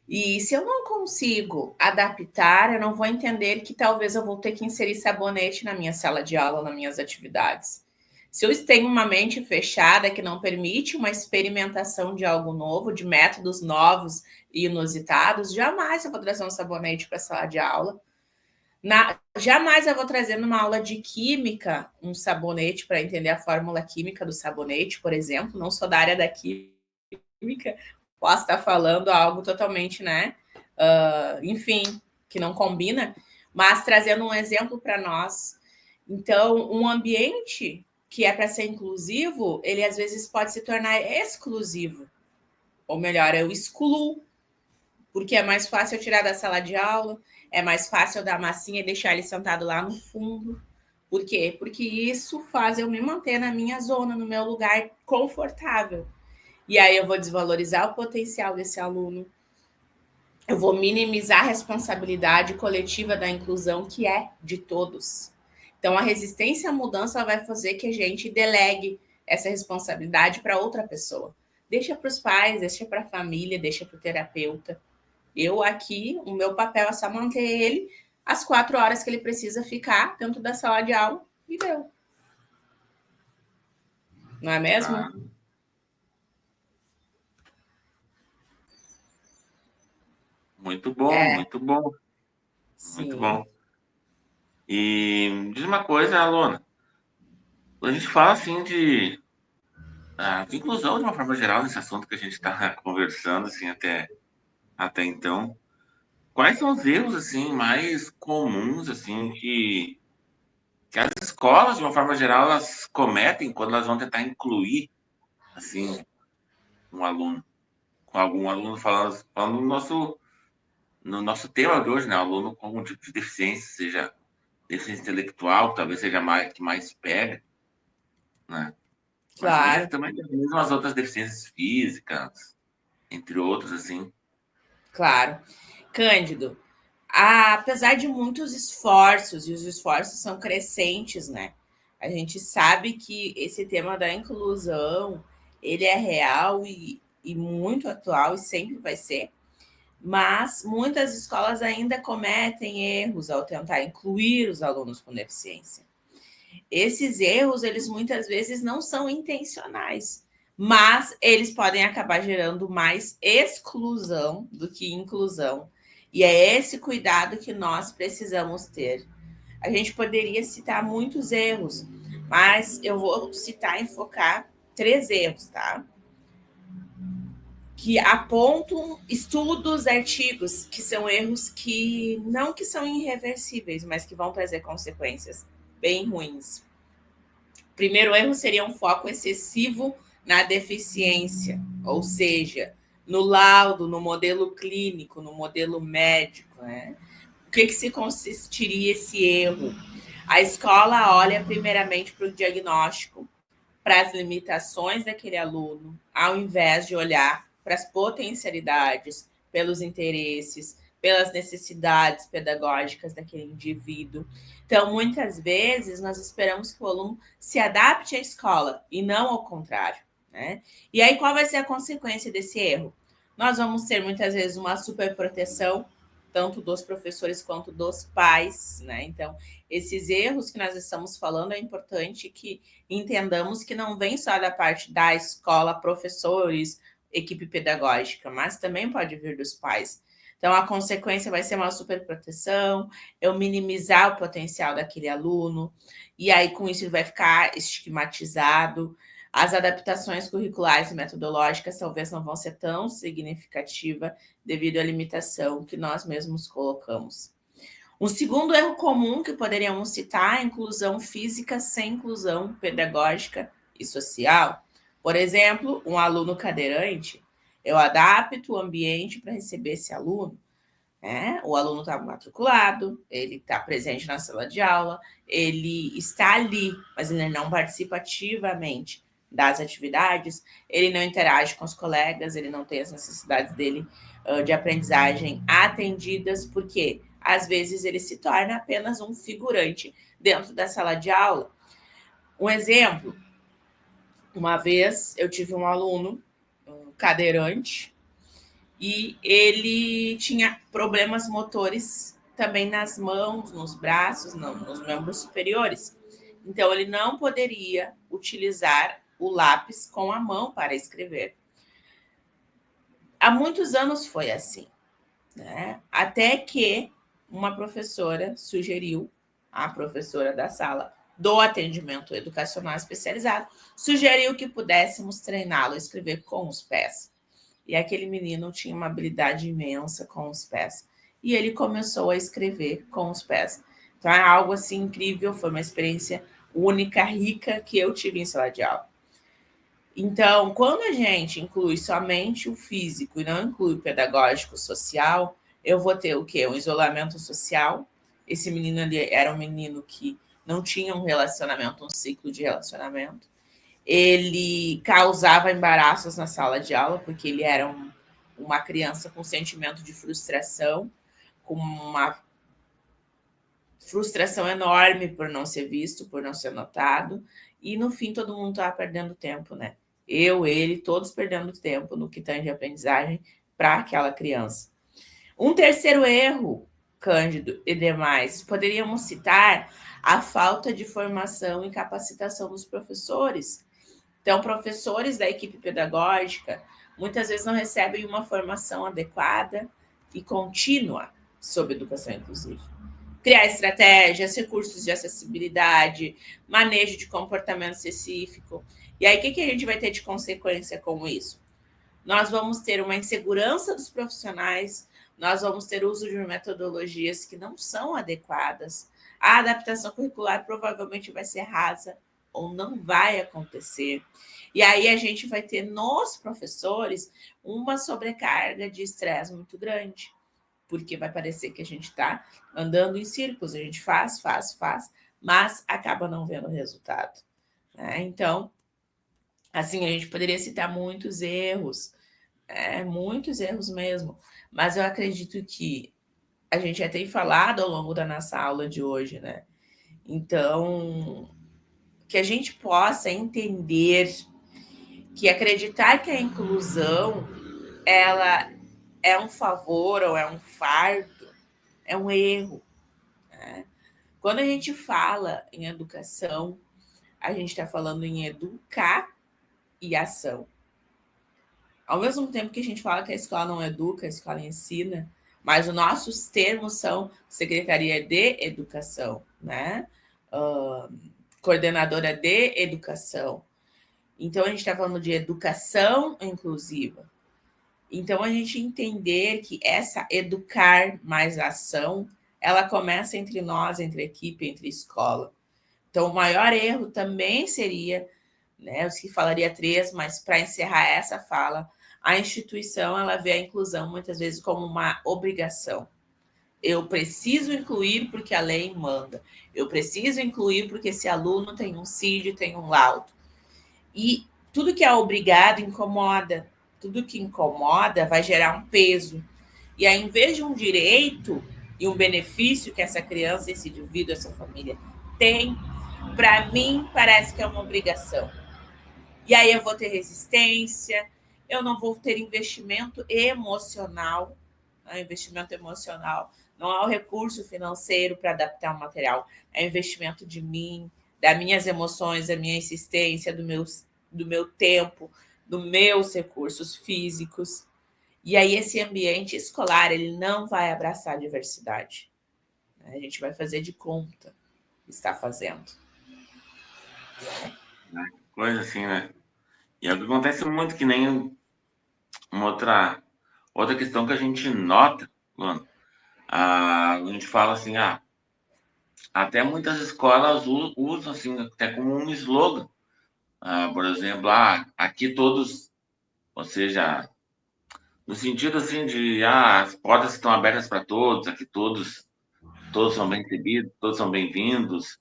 E se eu não consigo adaptar, eu não vou entender que talvez eu vou ter que inserir sabonete na minha sala de aula, nas minhas atividades. Se eu tenho uma mente fechada que não permite uma experimentação de algo novo, de métodos novos e inusitados, jamais eu vou trazer um sabonete para a sala de aula. Jamais eu vou trazer numa aula de química um sabonete para entender a fórmula química do sabonete, por exemplo. Não sou da área da química, posso estar falando algo totalmente, né? Enfim, que não combina, mas trazendo um exemplo para nós. Então, um ambiente que é para ser inclusivo, ele às vezes pode se tornar exclusivo. Ou melhor, eu excluo, porque é mais fácil eu tirar da sala de aula, é mais fácil eu dar massinha e deixar ele sentado lá no fundo. Por quê? Porque isso faz eu me manter na minha zona, no meu lugar confortável. E aí eu vou desvalorizar o potencial desse aluno, eu vou minimizar a responsabilidade coletiva da inclusão, que é de todos. Então, a resistência à mudança vai fazer que a gente delegue essa responsabilidade para outra pessoa. Deixa para os pais, deixa para a família, deixa para o terapeuta. Eu aqui, o meu papel é só manter ele as 4 horas que ele precisa ficar dentro da sala de aula e deu. Não é mesmo? Ah, muito bom, muito bom, muito Sim. bom. E diz uma coisa, Alona, a gente fala assim de inclusão de uma forma geral nesse assunto que a gente está conversando assim até então. Quais são os erros assim mais comuns assim que as escolas de uma forma geral elas cometem quando elas vão tentar incluir assim um aluno com algum aluno falando no nosso tema de hoje, né? Aluno com algum tipo de deficiência, seja deficiência intelectual, talvez seja mais que mais pega, né? Mas Claro, também tem mesmo as outras deficiências físicas, entre outros, assim. claro. Cândido, apesar de muitos esforços, e os esforços são crescentes, né? A gente sabe que esse tema da inclusão, ele é real e muito atual e sempre vai ser, mas muitas escolas ainda cometem erros ao tentar incluir os alunos com deficiência. Esses erros, eles muitas vezes não são intencionais, mas eles podem acabar gerando mais exclusão do que inclusão. E é esse cuidado que nós precisamos ter. A gente poderia citar muitos erros, mas eu vou citar e focar 3 erros, tá? Que apontam estudos, artigos, que são erros que não que são irreversíveis, mas que vão trazer consequências bem ruins. Primeiro erro seria um foco excessivo na deficiência, ou seja, no laudo, no modelo clínico, no modelo médico, né? O que se consistiria esse erro? A escola olha primeiramente para o diagnóstico, para as limitações daquele aluno, ao invés de olhar para as potencialidades, pelos interesses, pelas necessidades pedagógicas daquele indivíduo. Então, muitas vezes, nós esperamos que o aluno se adapte à escola e não ao contrário, né? E aí, qual vai ser a consequência desse erro? Nós vamos ter, muitas vezes, uma superproteção, tanto dos professores quanto dos pais, né? Então, esses erros que nós estamos falando, é importante que entendamos que não vem só da parte da escola, professores, equipe pedagógica, mas também pode vir dos pais. Então, a consequência vai ser uma superproteção, eu minimizar o potencial daquele aluno, e aí, com isso, ele vai ficar estigmatizado. As adaptações curriculares e metodológicas talvez não vão ser tão significativas devido à limitação que nós mesmos colocamos. Um segundo erro comum que poderíamos citar é a inclusão física sem inclusão pedagógica e social. Por exemplo, um aluno cadeirante, eu adapto o ambiente para receber esse aluno. Né? O aluno está matriculado, ele está presente na sala de aula, ele está ali, mas ele não participa ativamente das atividades, ele não interage com os colegas, ele não tem as necessidades dele de aprendizagem atendidas, porque às vezes ele se torna apenas um figurante dentro da sala de aula. Um exemplo, uma vez eu tive um aluno, um cadeirante, e ele tinha problemas motores também nas mãos, nos braços, nos membros superiores. Então, ele não poderia utilizar o lápis com a mão para escrever. Há muitos anos foi assim, né? Até que uma professora sugeriu, a professora da sala do atendimento educacional especializado, sugeriu que pudéssemos treiná-lo a escrever com os pés. E aquele menino tinha uma habilidade imensa com os pés. E ele começou a escrever com os pés. Então, é algo assim incrível, foi uma experiência única, rica, que eu tive em sala de aula. Então, quando a gente inclui somente o físico e não inclui o pedagógico social, eu vou ter o quê? Um isolamento social. Esse menino ali era um menino que não tinha um relacionamento, um ciclo de relacionamento. Ele causava embaraços na sala de aula, porque ele era uma criança com sentimento de frustração, com uma frustração enorme por não ser visto, por não ser notado, e no fim todo mundo estava perdendo tempo, né? Eu, ele, todos perdendo tempo no que tange aprendizagem para aquela criança. Um terceiro erro, Cândido e demais, poderíamos citar a falta de formação e capacitação dos professores. Então, professores da equipe pedagógica muitas vezes não recebem uma formação adequada e contínua sobre educação inclusiva. Criar estratégias, recursos de acessibilidade, manejo de comportamento específico. E aí, o que a gente vai ter de consequência com isso? Nós vamos ter uma insegurança dos profissionais, nós vamos ter uso de metodologias que não são adequadas, a adaptação curricular provavelmente vai ser rasa ou não vai acontecer. E aí a gente vai ter nos professores uma sobrecarga de estresse muito grande, porque vai parecer que a gente está andando em círculos, a gente faz, mas acaba não vendo resultado. Né? Então, assim, a gente poderia citar muitos erros mesmo, mas eu acredito que a gente já tem falado ao longo da nossa aula de hoje, né? Então, que a gente possa entender que acreditar que a inclusão ela é um favor ou é um fardo, é um erro. Né? Quando a gente fala em educação, a gente está falando em educar e ação. Ao mesmo tempo que a gente fala que a escola não educa, a escola ensina, mas os nossos termos são Secretaria de Educação, né? Coordenadora de Educação. Então, a gente está falando de educação inclusiva. Então, a gente entender que essa educar mais ação, ela começa entre nós, entre equipe, entre escola. Então, o maior erro também seria, né, eu que falaria 3, mas para encerrar essa fala, a instituição, ela vê a inclusão muitas vezes como uma obrigação. Eu preciso incluir porque a lei manda. Eu preciso incluir porque esse aluno tem um CID, tem um laudo. E tudo que é obrigado incomoda. Tudo que incomoda vai gerar um peso. E aí, em vez de um direito e um benefício que essa criança, esse indivíduo, essa família tem, para mim parece que é uma obrigação. E aí eu vou ter resistência, eu não vou ter investimento emocional, né? Investimento emocional não é o recurso financeiro para adaptar o material, é investimento de mim, das minhas emoções, da minha insistência, do meu tempo, dos meus recursos físicos. E aí esse ambiente escolar, ele não vai abraçar a diversidade. A gente vai fazer de conta que está fazendo. Coisa assim, né? E é o que acontece muito, que nem uma outra questão que a gente nota, Luana, a gente fala assim, até muitas escolas usam assim, até como um slogan. Por exemplo, aqui todos, ou seja, no sentido assim de, as portas estão abertas para todos, aqui todos são bem recebidos, todos são bem-vindos.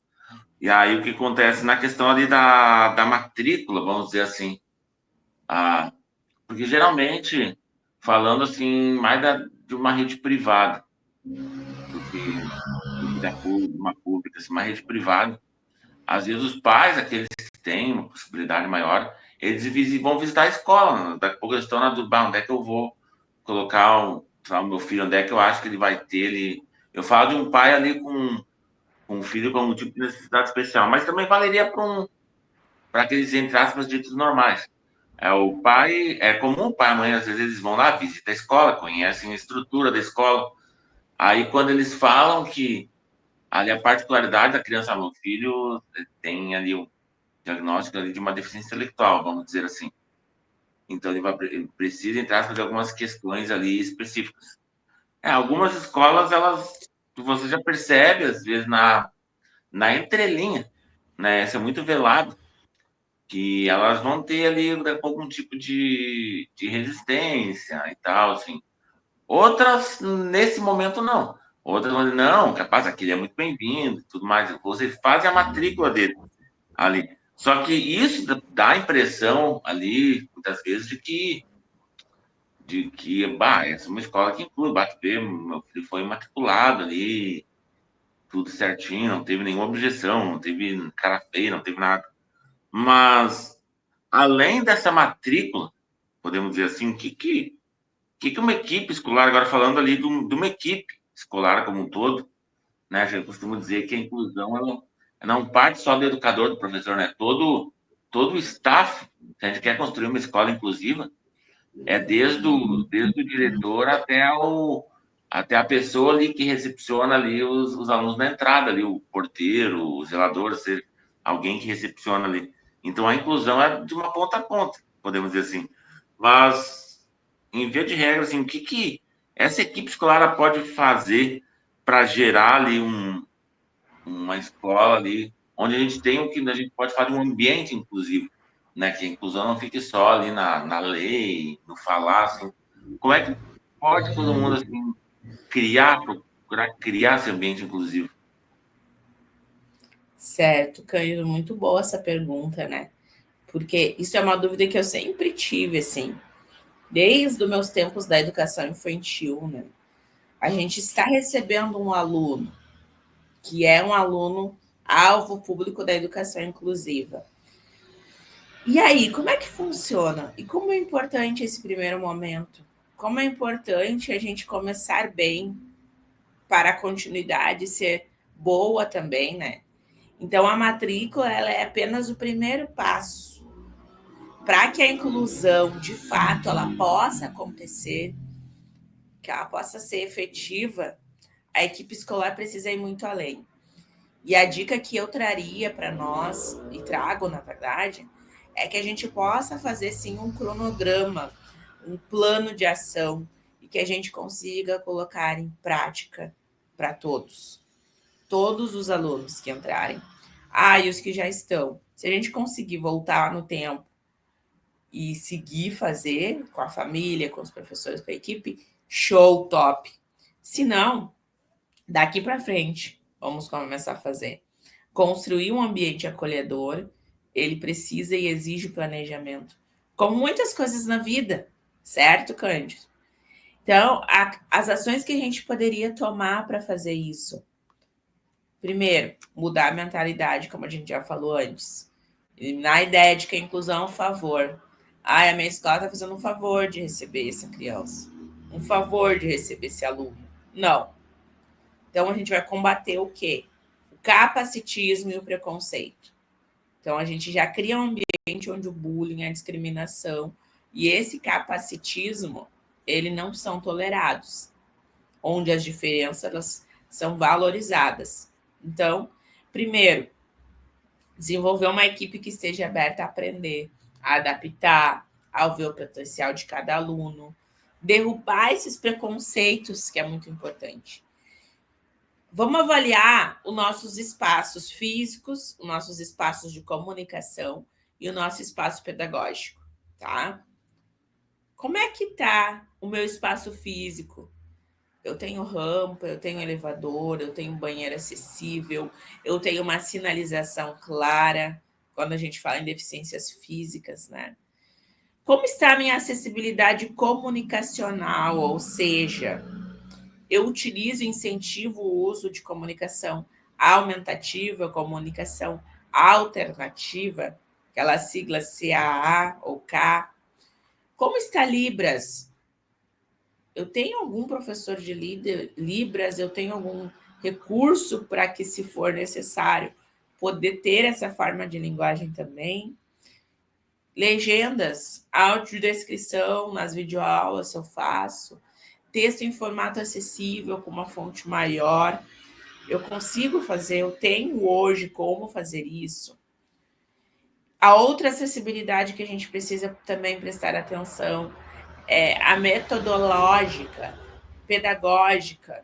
E aí o que acontece na questão ali da matrícula, vamos dizer assim, porque geralmente, falando assim, mais de uma rede privada do que uma pública, assim, uma rede privada, às vezes os pais, aqueles que têm uma possibilidade maior, eles vão visitar a escola, né? Daqui a pouco eles estão na dúvida, onde é que eu vou colocar o meu filho, onde é que eu acho que ele vai ter ele. Eu falo de um pai ali com um filho com um tipo de necessidade especial, mas também valeria para aqueles, entre aspas, ditos normais. O pai, é comum o pai e a mãe, às vezes eles vão lá, visitam a escola, conhecem a estrutura da escola. Aí quando eles falam que ali a particularidade da criança, meu filho tem ali o diagnóstico ali de uma deficiência intelectual, vamos dizer assim. Então ele precisa, entre aspas, de algumas questões ali específicas. Algumas escolas, elas, você já percebe, às vezes, na entrelinha, né? Isso é muito velado, que elas vão ter ali algum tipo de resistência e tal, assim. Outras, nesse momento, não. Outras vão dizer, não, capaz, aquele é muito bem-vindo e tudo mais. Você faz a matrícula dele ali. Só que isso dá a impressão ali, muitas vezes, essa é uma escola que inclui, bate bem, meu filho foi matriculado ali, tudo certinho, não teve nenhuma objeção, não teve cara feia, não teve nada. Mas, além dessa matrícula, podemos dizer assim, o que uma equipe escolar, agora falando ali de uma equipe escolar como um todo, né? A gente costuma dizer que a inclusão ela não parte só do educador, do professor, né? Todo o staff, se a gente quer construir uma escola inclusiva, desde o diretor até a pessoa ali que recepciona ali os alunos na entrada, ali, o porteiro, o zelador, ser alguém que recepciona ali. Então, a inclusão é de uma ponta a ponta, podemos dizer assim. Mas, em via de regra, assim, o que essa equipe escolar pode fazer para gerar ali uma escola ali, onde a gente tem o que a gente pode falar de um ambiente inclusivo, né? Que a inclusão não fique só ali na lei, no falar, assim. Como é que pode todo mundo, assim, procurar criar esse ambiente inclusivo? Certo, Cândido, muito boa essa pergunta, né? Porque isso é uma dúvida que eu sempre tive, assim, desde os meus tempos da educação infantil, né? A gente está recebendo um aluno que é um aluno alvo público da educação inclusiva. E aí, como é que funciona? E como é importante esse primeiro momento? Como é importante a gente começar bem para a continuidade ser boa também, né? Então, a matrícula ela é apenas o primeiro passo para que a inclusão, de fato, ela possa acontecer, que ela possa ser efetiva. A equipe escolar precisa ir muito além. E a dica que eu traria para nós, e trago, na verdade, é que a gente possa fazer, sim, um cronograma, um plano de ação, e que a gente consiga colocar em prática para todos os alunos que entrarem. E os que já estão. Se a gente conseguir voltar no tempo e seguir fazer com a família, com os professores, com a equipe, show, top. Se não, daqui para frente, vamos começar a fazer. Construir um ambiente acolhedor, ele precisa e exige planejamento. Como muitas coisas na vida, certo, Cândido? Então, as ações que a gente poderia tomar para fazer isso. Primeiro, mudar a mentalidade, como a gente já falou antes. Eliminar a ideia de que a inclusão é um favor. A minha escola está fazendo um favor de receber essa criança. Um favor de receber esse aluno. Não. Então, a gente vai combater o quê? O capacitismo e o preconceito. Então, a gente já cria um ambiente onde o bullying, a discriminação e esse capacitismo, eles não são tolerados, onde as diferenças elas são valorizadas. Então, primeiro, desenvolver uma equipe que esteja aberta a aprender, a adaptar, a ver o potencial de cada aluno, derrubar esses preconceitos, que é muito importante. Vamos avaliar os nossos espaços físicos, os nossos espaços de comunicação e o nosso espaço pedagógico, tá? Como é que tá o meu espaço físico? Eu tenho rampa, eu tenho elevador, eu tenho banheiro acessível, eu tenho uma sinalização clara, quando a gente fala em deficiências físicas, né? Como está a minha acessibilidade comunicacional, ou seja, eu utilizo e incentivo o uso de comunicação aumentativa, comunicação alternativa, aquela sigla CAA ou K. Como está Libras? Eu tenho algum professor de Libras, eu tenho algum recurso para que, se for necessário, poder ter essa forma de linguagem também. Legendas, audiodescrição nas videoaulas eu faço, texto em formato acessível com uma fonte maior. Eu consigo fazer, eu tenho hoje como fazer isso. A outra acessibilidade que a gente precisa também prestar atenção é a metodológica, pedagógica.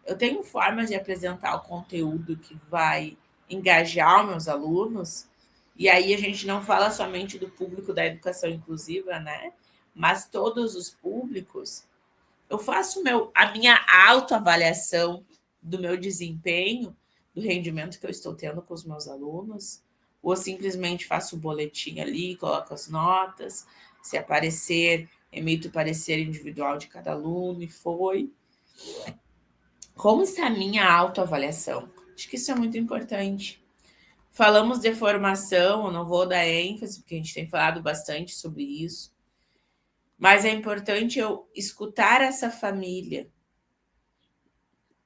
Eu tenho formas de apresentar o conteúdo que vai engajar os meus alunos, e aí a gente não fala somente do público da educação inclusiva, né? Mas todos os públicos. Eu faço a minha autoavaliação do meu desempenho, do rendimento que eu estou tendo com os meus alunos, ou simplesmente faço o boletim ali, coloco as notas, se aparecer, emito o parecer individual de cada aluno e foi. Como está a minha autoavaliação? Acho que isso é muito importante. Falamos de formação, eu não vou dar ênfase, porque a gente tem falado bastante sobre isso, mas é importante eu escutar essa família,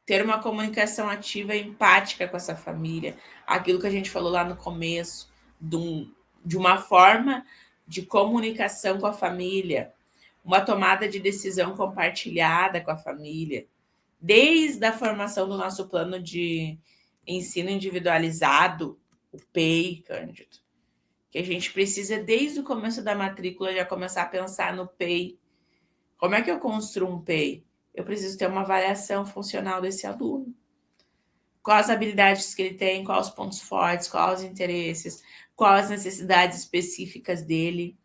ter uma comunicação ativa e empática com essa família, aquilo que a gente falou lá no começo, de uma forma de comunicação com a família, uma tomada de decisão compartilhada com a família, desde a formação do nosso plano de ensino individualizado, o PEI, Cândido, que a gente precisa, desde o começo da matrícula, já começar a pensar no PEI. Como é que eu construo um PEI? Eu preciso ter uma avaliação funcional desse aluno. Quais as habilidades que ele tem, quais os pontos fortes, quais os interesses, quais as necessidades específicas dele.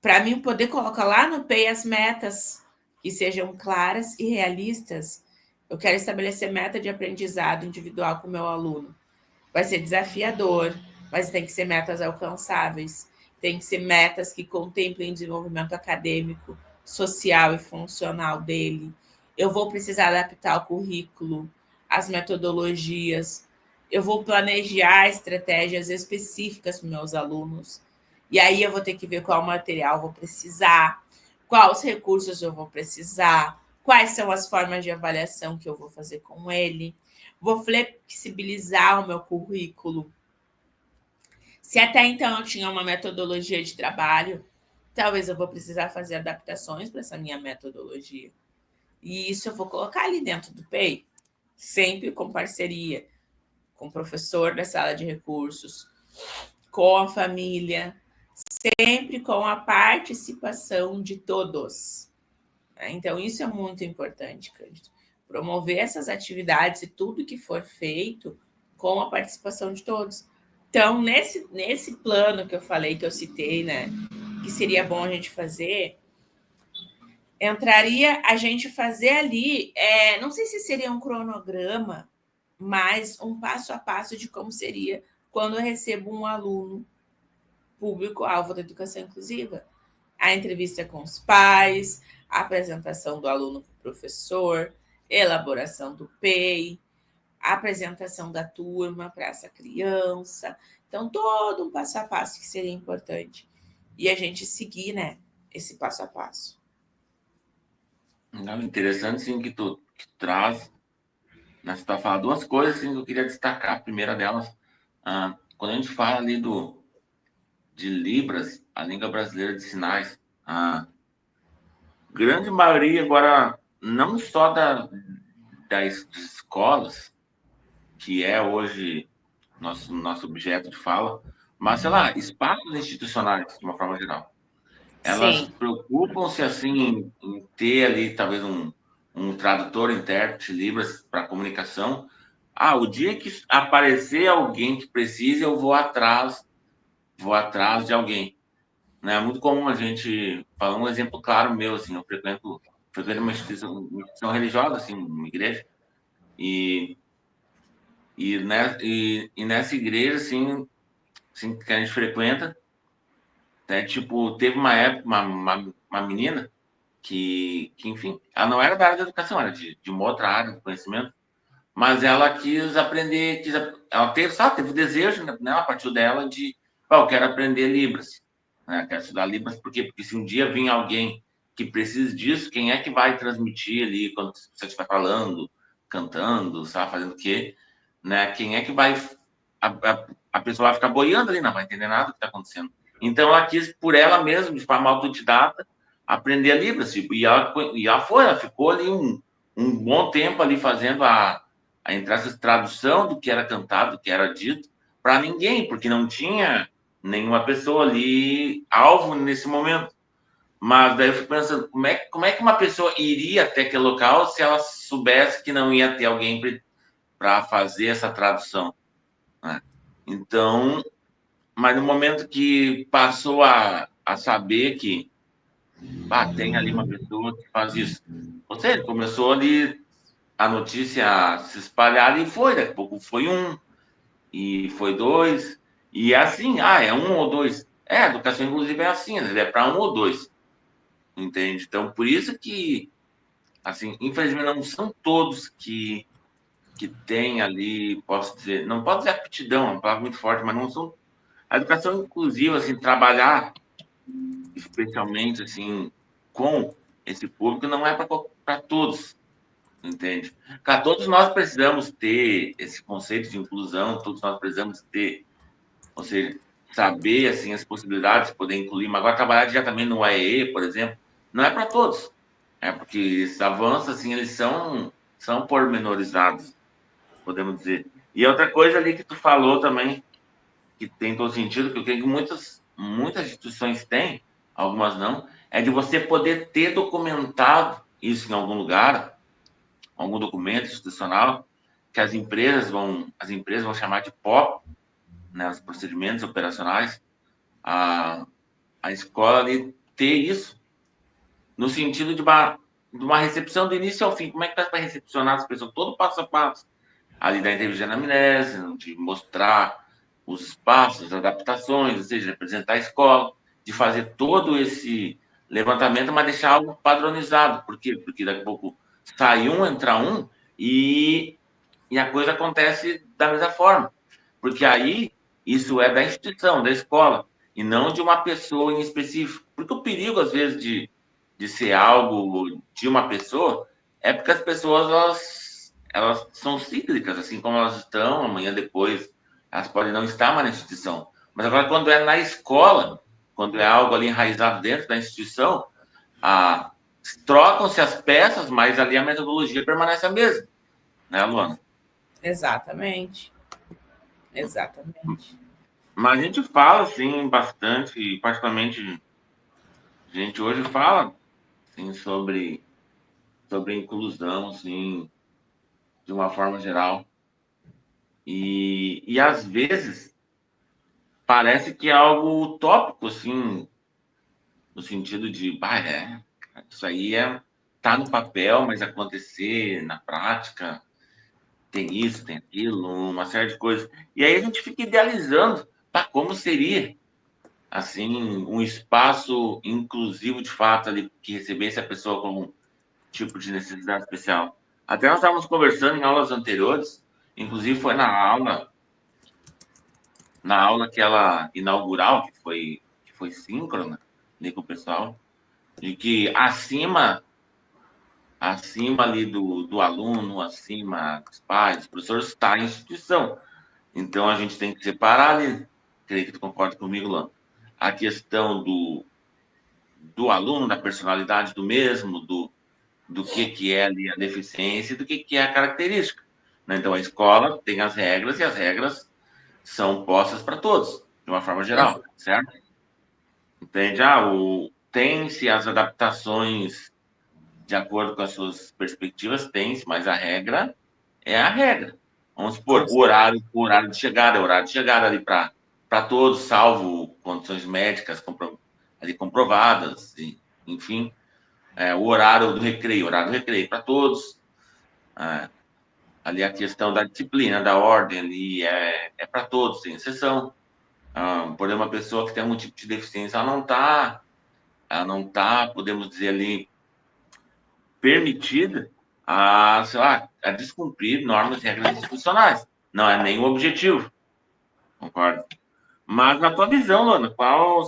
Para mim, poder colocar lá no PEI as metas que sejam claras e realistas. Eu quero estabelecer meta de aprendizado individual com o meu aluno. Vai ser desafiador, mas tem que ser metas alcançáveis. Tem que ser metas que contemplem o desenvolvimento acadêmico, social e funcional dele. Eu vou precisar adaptar o currículo, as metodologias. Eu vou planejar estratégias específicas para meus alunos. E aí eu vou ter que ver qual material eu vou precisar, quais recursos eu vou precisar, quais são as formas de avaliação que eu vou fazer com ele. Vou flexibilizar o meu currículo. Se até então eu tinha uma metodologia de trabalho, talvez eu vou precisar fazer adaptações para essa minha metodologia. E isso eu vou colocar ali dentro do PEI, sempre com parceria, com o professor da sala de recursos, com a família, sempre com a participação de todos. Então, isso é muito importante, Cândido. Promover essas atividades e tudo que for feito com a participação de todos. Então, nesse plano que eu falei, que eu citei, né, que seria bom a gente fazer, entraria a gente fazer ali, não sei se seria um cronograma, mas um passo a passo de como seria quando eu recebo um aluno público-alvo da educação inclusiva. A entrevista com os pais, apresentação do aluno para o professor, elaboração do PEI, apresentação da turma para essa criança. Então, todo um passo a passo que seria importante. E a gente seguir, né, esse passo a passo. Interessante, sim, que tu traz. Né, você tá falando duas coisas assim, que eu queria destacar. A primeira delas, quando a gente fala ali de Libras, a língua brasileira de sinais, a grande maioria agora, não só das escolas, que é hoje nosso objeto de fala, mas, sei lá, espaços institucionais, de uma forma geral. Elas Sim. preocupam-se, assim, em ter ali, talvez, um tradutor, intérprete, Libras, para comunicação. O dia que aparecer alguém que precise, eu vou atrás de alguém. Né? É muito comum a gente, falar um exemplo claro meu, assim, eu frequento uma instituição religiosa, assim, uma igreja, e nessa igreja, assim, que a gente frequenta, tipo, teve uma época, uma menina que, enfim, ela não era da área da educação, era de uma outra área do conhecimento, mas ela quis aprender, ela teve desejo, né, a partir dela de, eu quero aprender Libras, né, quero estudar Libras, por quê? Porque se um dia vir alguém que precise disso, quem é que vai transmitir ali quando você estiver falando, cantando, sabe, fazendo o quê, né, quem é que vai, a pessoa vai ficar boiando ali, não vai entender nada do que está acontecendo. Então ela quis, por ela mesma, de forma autodidata, aprender a Libras, tipo, ela ficou ali um bom tempo ali fazendo entrar essa tradução do que era cantado, do que era dito, para ninguém, porque não tinha nenhuma pessoa ali alvo nesse momento. Mas daí eu fico pensando, como é que uma pessoa iria até aquele local se ela soubesse que não ia ter alguém para fazer essa tradução, né? Então, mas no momento que passou a saber que tem ali uma pessoa que faz isso, ou seja, começou ali a notícia a se espalhar e foi, daqui a pouco foi um, e foi dois, e é assim, é um ou dois. A educação, inclusive, é assim, né? É para um ou dois, entende? Então, por isso que, assim, infelizmente, não são todos que têm ali, posso dizer, não pode dizer aptidão, é uma palavra muito forte, mas não são. A educação inclusiva, assim, trabalhar especialmente, assim, com esse público não é para todos, entende? Cara, todos nós precisamos ter esse conceito de inclusão, todos nós precisamos ter, ou seja, saber assim as possibilidades de poder incluir, mas agora trabalhar diretamente no AEE, por exemplo, não é para todos. É porque esses avanços assim, eles são pormenorizados, podemos dizer. E outra coisa ali que tu falou também, que tem todo sentido, que eu creio que muitas instituições têm, algumas não, é de você poder ter documentado isso em algum lugar, algum documento institucional, que as empresas vão chamar de POP, né, os procedimentos operacionais, a, a escola ali ter isso, no sentido de uma recepção do início ao fim. Como é que faz para recepcionar as pessoas? Todo passo a passo. Ali da entrevista de anamnese, de mostrar os espaços, as adaptações, ou seja, representar a escola, de fazer todo esse levantamento, mas deixar algo padronizado. Por quê? Porque daqui a pouco sai um, entra um, e a coisa acontece da mesma forma. Porque aí isso é da instituição, da escola, e não de uma pessoa em específico. Porque o perigo, às vezes, de ser algo de uma pessoa é porque as pessoas elas são cíclicas, assim como elas estão, amanhã depois elas podem não estar mais na instituição. Mas agora, quando é na escola, quando é algo ali enraizado dentro da instituição, a, trocam-se as peças, mas ali a metodologia permanece a mesma, né, Luana? Exatamente. Exatamente. Mas a gente fala, assim, bastante, e particularmente a gente hoje fala, assim, sobre inclusão, assim, de uma forma geral. E às vezes parece que é algo utópico, assim, no sentido de, isso aí tá no papel, mas acontecer na prática, tem isso, tem aquilo, uma série de coisas. E aí a gente fica idealizando, como seria assim, um espaço inclusivo de fato ali que recebesse a pessoa com um tipo de necessidade especial. Até nós estávamos conversando em aulas anteriores, inclusive foi na aula aquela inaugural que foi síncrona ali com o pessoal, de que acima ali do aluno, acima dos pais, dos professores, está a instituição. Então a gente tem que separar ali, creio que tu concorda comigo, Lan, a questão do aluno, da personalidade do mesmo, do que é ali a deficiência e do que é a característica. Né? Então, a escola tem as regras e as regras são postas para todos, de uma forma geral, certo? Entende? Tem-se as adaptações de acordo com as suas perspectivas, tem-se, mas a regra é a regra. Vamos supor, o horário de chegada é o horário de chegada ali para todos, salvo condições médicas ali comprovadas, enfim. O horário do recreio para todos. Ali a questão da disciplina, da ordem, ali é para todos, sem exceção. Por exemplo, uma pessoa que tem algum tipo de deficiência, ela não tá, podemos dizer ali, permitida sei lá, a descumprir normas e regras institucionais. Não é nem o objetivo, concordo? Mas na tua visão, Lana, qual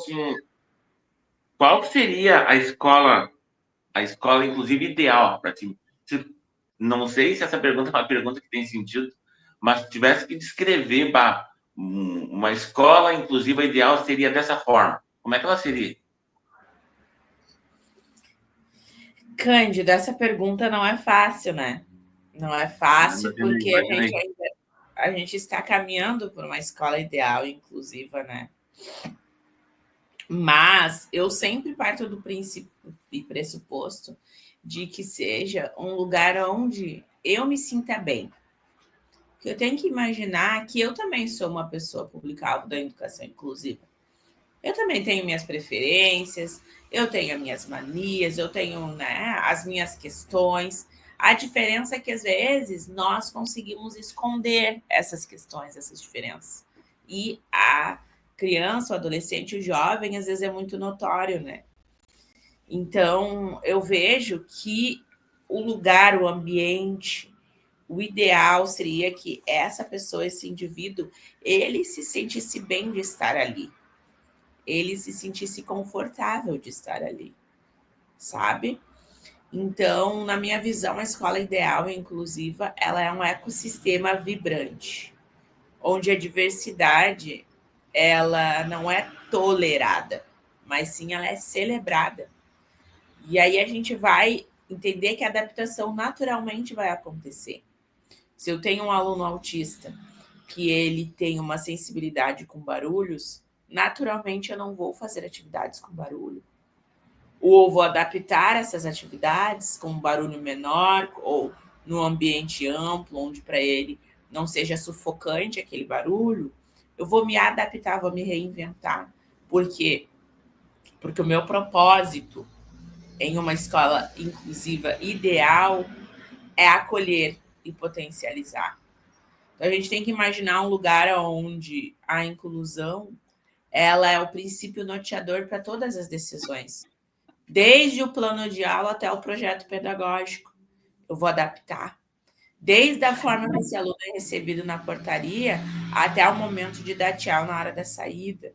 seria a escola, inclusive, ideal para ti? Não sei se essa pergunta é uma pergunta que tem sentido, mas se tivesse que descrever uma escola inclusiva ideal, seria dessa forma. Como é que ela seria? Cândido, essa pergunta não é fácil, né? Não é fácil porque Imaginei. a gente está caminhando por uma escola ideal, inclusiva, né? Mas eu sempre parto do princípio e pressuposto de que seja um lugar onde eu me sinta bem. Eu tenho que imaginar que eu também sou uma pessoa pública-alvo da educação inclusiva. Eu também tenho minhas preferências, eu tenho as minhas manias, eu tenho, né, as minhas questões. A diferença é que, às vezes, nós conseguimos esconder essas questões, essas diferenças. E a criança, o adolescente, o jovem, às vezes é muito notório, né? Então, eu vejo que o lugar, o ambiente, o ideal seria que essa pessoa, esse indivíduo, ele se sentisse bem de estar ali. Ele se sentisse confortável de estar ali, sabe? Então, na minha visão, a escola ideal e inclusiva, ela é um ecossistema vibrante, onde a diversidade, ela não é tolerada, mas sim ela é celebrada. E aí a gente vai entender que a adaptação naturalmente vai acontecer. Se eu tenho um aluno autista que ele tem uma sensibilidade com barulhos, naturalmente eu não vou fazer atividades com barulho. Ou vou adaptar essas atividades com um barulho menor ou no ambiente amplo, onde para ele não seja sufocante aquele barulho. Eu vou me adaptar, vou me reinventar. Por quê? Porque o meu propósito em uma escola inclusiva ideal é acolher e potencializar. Então, a gente tem que imaginar um lugar onde a inclusão ela é o princípio norteador para todas as decisões. Desde o plano de aula até o projeto pedagógico. Eu vou adaptar. Desde a forma que esse aluno é recebido na portaria até o momento de dar tchau na hora da saída.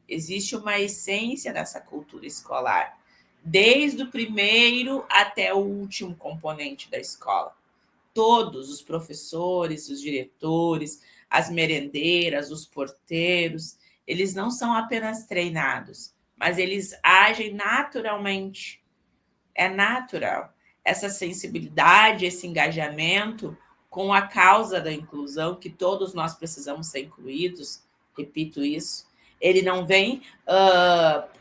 Existe uma essência dessa cultura escolar, desde o primeiro até o último componente da escola. Todos os professores, os diretores, as merendeiras, os porteiros, eles não são apenas treinados, mas eles agem naturalmente. É natural. Essa sensibilidade, esse engajamento com a causa da inclusão, que todos nós precisamos ser incluídos, repito isso, ele não vem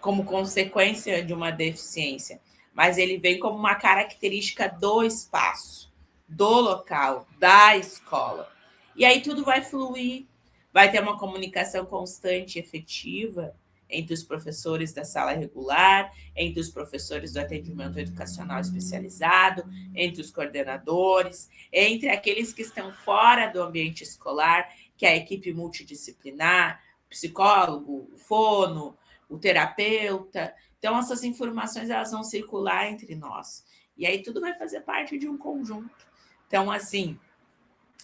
como consequência de uma deficiência, mas ele vem como uma característica do espaço, do local, da escola. E aí tudo vai fluir, vai ter uma comunicação constante e efetiva entre os professores da sala regular, entre os professores do atendimento educacional especializado, entre os coordenadores, entre aqueles que estão fora do ambiente escolar, que é a equipe multidisciplinar, o psicólogo, o fono, o terapeuta. Então, essas informações elas vão circular entre nós. E aí tudo vai fazer parte de um conjunto. Então, assim,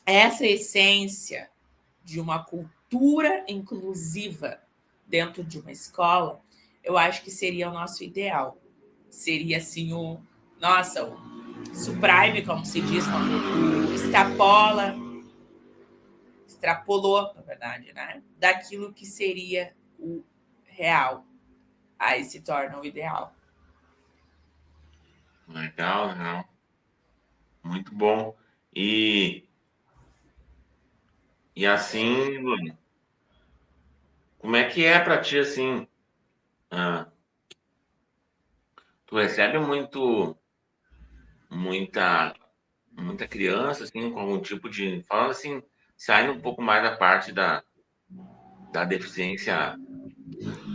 essa essência de uma cultura inclusiva dentro de uma escola, eu acho que seria o nosso ideal. Seria, assim, o suprime, como se diz, quando extrapolou, na verdade, né? Daquilo que seria o real. Aí se torna o ideal. Legal, legal. Muito bom. E assim, Luane, como é que é para ti, assim, tu recebe muita, muita criança, assim, com algum tipo de, falando assim, saindo um pouco mais da parte da deficiência,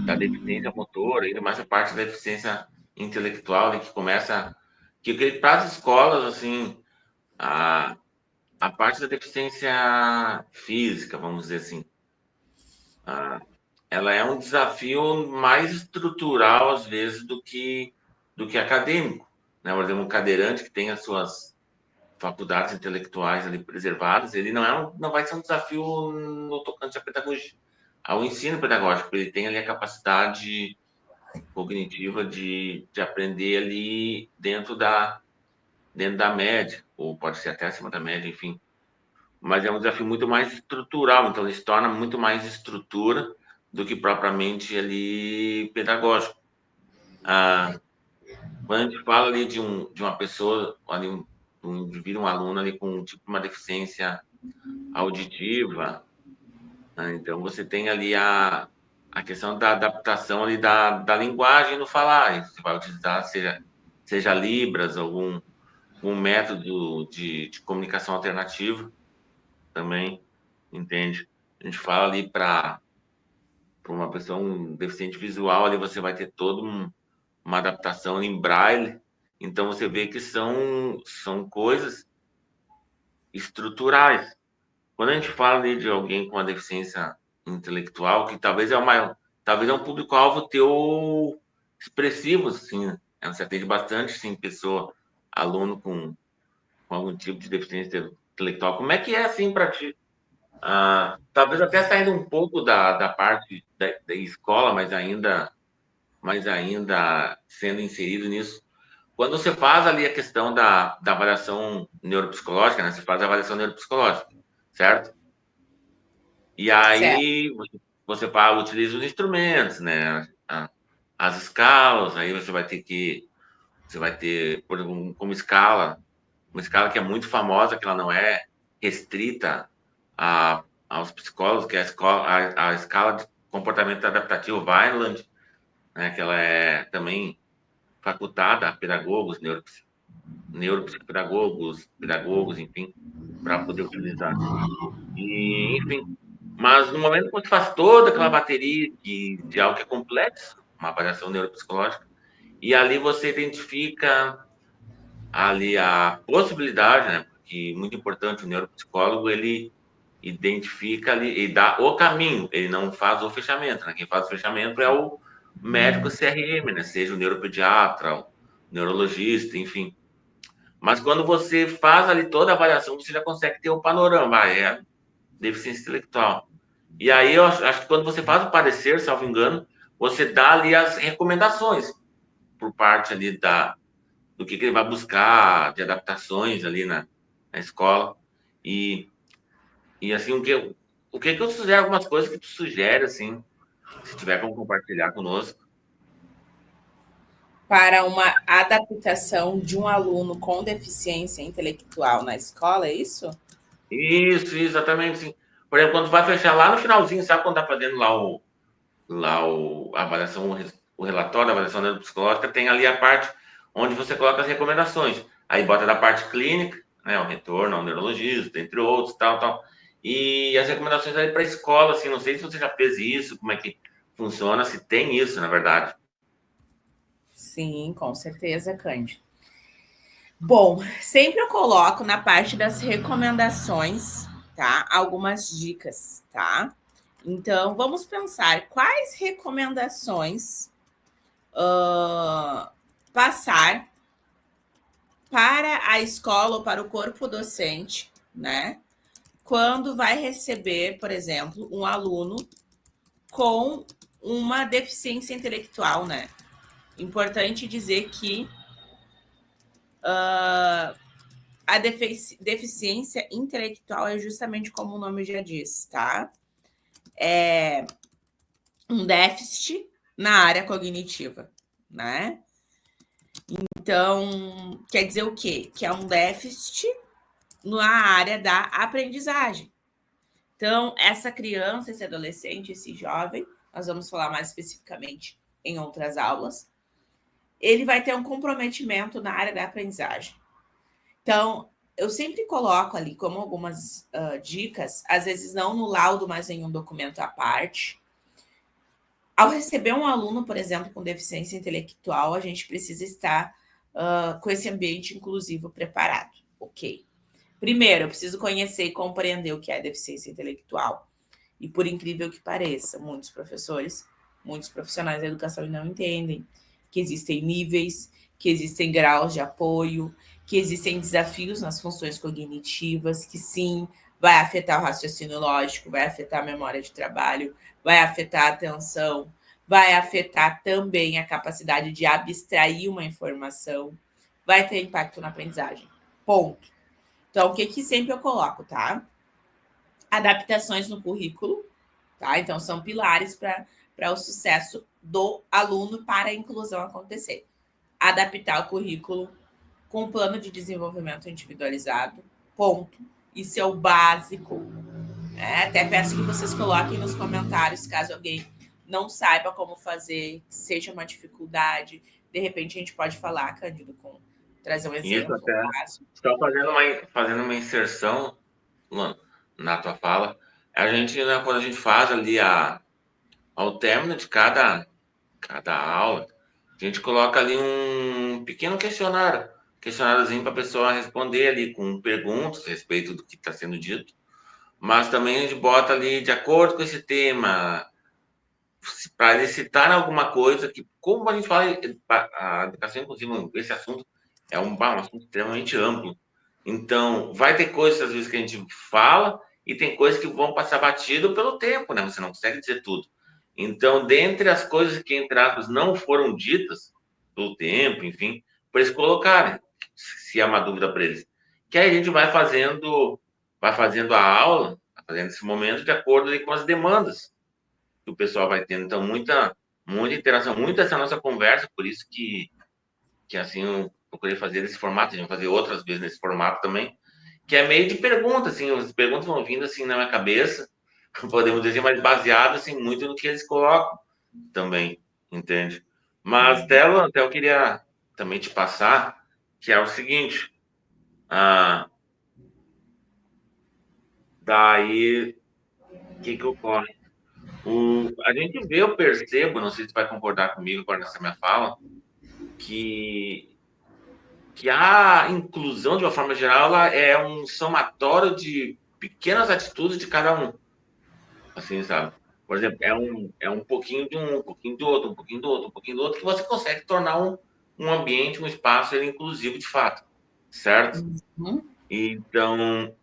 da deficiência motora, ainda mais a parte da deficiência intelectual, né, que começa, que para as escolas, assim, a, a parte da deficiência física, vamos dizer assim, ela é um desafio mais estrutural, às vezes, do que acadêmico, né? Por exemplo, um cadeirante que tem as suas faculdades intelectuais ali preservadas, ele não vai ser um desafio no tocante à pedagogia, ao ensino pedagógico, ele tem ali a capacidade cognitiva de aprender ali dentro da média, ou pode ser até acima da média, enfim. Mas é um desafio muito mais estrutural, então ele se torna muito mais estrutura do que propriamente ali pedagógico. Quando a gente fala ali de uma pessoa, ali um indivíduo, um aluno ali com tipo uma deficiência auditiva, né? Então você tem ali a questão da adaptação ali da linguagem no falar. Você vai utilizar seja Libras, algum método de comunicação alternativa também, entende? A gente fala ali para uma pessoa, um deficiente visual, ali você vai ter toda uma adaptação em braille. Então você vê que são coisas estruturais. Quando a gente fala ali de alguém com uma deficiência intelectual, que talvez é um público-alvo teu expressivo, assim, né? Você atende bastante, sim, pessoa, aluno com algum tipo de deficiência intelectual. Como é que é, assim, para ti? Talvez até saindo um pouco da parte da escola, mas ainda sendo inserido nisso. Quando você faz ali a questão da avaliação neuropsicológica, né? Você faz a avaliação neuropsicológica, certo? E Certo. aí você utiliza os instrumentos, né? As escalas, aí você vai ter, por exemplo, como escala, uma escala que é muito famosa, que ela não é restrita aos psicólogos, que é a escala de comportamento adaptativo Vineland, né? Que ela é também facultada a pedagogos, neuropsicopedagogos, pedagogos, enfim, para poder utilizar. E, enfim, mas no momento que você faz toda aquela bateria de algo que é complexo, uma avaliação neuropsicológica, e ali você identifica ali a possibilidade, né? Porque muito importante o neuropsicólogo, ele identifica ali e dá o caminho, ele não faz o fechamento, né? Quem faz o fechamento é o médico CRM, né? Seja o neuropediatra, o neurologista, enfim. Mas quando você faz ali toda a avaliação, você já consegue ter o panorama, é deficiência intelectual. E aí eu acho que quando você faz o parecer, salvo engano, você dá ali as recomendações por parte ali do que ele vai buscar, de adaptações ali na escola. E, assim, o que eu sugiro, algumas coisas que tu sugere, assim, se tiver como compartilhar conosco. Para uma adaptação de um aluno com deficiência intelectual na escola, é isso? Isso, exatamente, sim. Por exemplo, quando vai fechar lá no finalzinho, sabe quando tá fazendo a avaliação, o relatório da avaliação neuropsicológica, tem ali a parte onde você coloca as recomendações. Aí bota da parte clínica, né, o retorno ao neurologista, entre outros, tal, tal. E as recomendações aí para a escola, assim, não sei se você já fez isso, como é que funciona, se tem isso, na verdade. Sim, com certeza, Cândido. Bom, sempre eu coloco na parte das recomendações, tá? Algumas dicas, tá? Então, vamos pensar quais recomendações passar para a escola ou para o corpo docente, né? Quando vai receber, por exemplo, um aluno com uma deficiência intelectual, né? Importante dizer que a deficiência intelectual é justamente como o nome já diz, tá? É um déficit na área cognitiva, né? Então, quer dizer o quê? Que é um déficit na área da aprendizagem. Então, essa criança, esse adolescente, esse jovem, nós vamos falar mais especificamente em outras aulas, ele vai ter um comprometimento na área da aprendizagem. Então, eu sempre coloco ali como algumas dicas, às vezes não no laudo, mas em um documento à parte. Ao receber um aluno, por exemplo, com deficiência intelectual, a gente precisa estar com esse ambiente inclusivo preparado. Ok. Primeiro, eu preciso conhecer e compreender o que é deficiência intelectual. E por incrível que pareça, muitos professores, muitos profissionais da educação não entendem que existem níveis, que existem graus de apoio, que existem desafios nas funções cognitivas, que sim, vai afetar o raciocínio lógico, vai afetar a memória de trabalho, vai afetar a atenção, vai afetar também a capacidade de abstrair uma informação, vai ter impacto na aprendizagem. Ponto. Então, o que sempre eu coloco, tá? Adaptações no currículo, tá? Então, são pilares para o sucesso do aluno para a inclusão acontecer. Adaptar o currículo com um plano de desenvolvimento individualizado, ponto. Isso é o básico. Até peço que vocês coloquem nos comentários, caso alguém não saiba como fazer, seja uma dificuldade. De repente, a gente pode falar, Cândido, com trazer um exemplo. Isso até. Só fazendo uma inserção, mano, na tua fala. A gente, né, quando a gente faz ali ao término de cada aula, a gente coloca ali um pequeno questionáriozinho para a pessoa responder ali com perguntas a respeito do que está sendo dito, mas também a gente bota ali de acordo com esse tema, para ele citar alguma coisa que, como a gente fala, a educação inclusiva, esse assunto é um assunto extremamente amplo. Então, vai ter coisas às vezes que a gente fala e tem coisas que vão passar batido pelo tempo, né? Você não consegue dizer tudo. Então, dentre as coisas que, entre aspas, não foram ditas pelo tempo, enfim, para eles colocarem, se é uma dúvida para eles. Que aí a gente vai fazendo a aula, vai fazendo esse momento de acordo com as demandas que o pessoal vai tendo. Então, muita interação, muita essa nossa conversa, por isso que assim, eu procurei fazer desse formato, a gente vai fazer outras vezes nesse formato também, que é meio de pergunta, assim, as perguntas vão vindo assim na minha cabeça, podemos dizer, mas baseado assim, muito no que eles colocam também, entende? Mas até eu queria também te passar, que é o seguinte, daí, o que ocorre? A gente vê, eu percebo, não sei se vai concordar comigo agora nessa minha fala, que a inclusão, de uma forma geral, ela é um somatório de pequenas atitudes de cada um, assim, sabe? Por exemplo, é um pouquinho de um pouquinho do outro, um pouquinho do outro, um pouquinho do outro, que você consegue tornar um ambiente, um espaço inclusivo de fato, certo? Uhum. Então,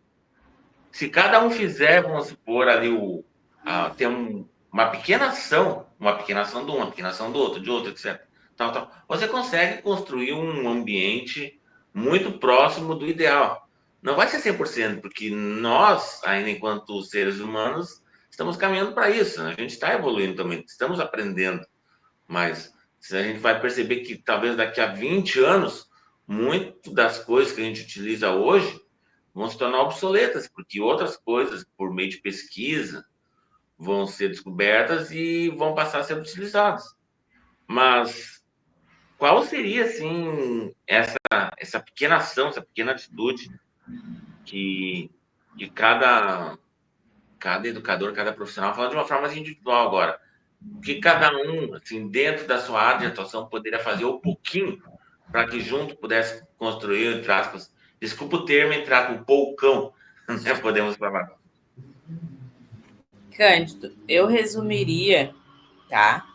se cada um fizer, vamos supor, ali tem uma pequena ação de um, uma pequena ação do outro, de outro, etc. Tal. Você consegue construir um ambiente muito próximo do ideal. Não vai ser 100%, porque nós, ainda enquanto seres humanos, estamos caminhando para isso. Né? A gente está evoluindo também, estamos aprendendo. Mas a gente vai perceber que talvez daqui a 20 anos, muito das coisas que a gente utiliza hoje vão se tornar obsoletas, porque outras coisas, por meio de pesquisa, vão ser descobertas e vão passar a ser utilizadas. Mas qual seria, assim, essa pequena ação, essa pequena atitude que cada educador, cada profissional, falando de uma forma mais individual agora, que cada um, assim, dentro da sua área de atuação, poderia fazer um pouquinho para que junto pudesse construir, entre aspas, desculpa o termo, entrar com poucão, né, podemos falar. Cândido, eu resumiria, tá?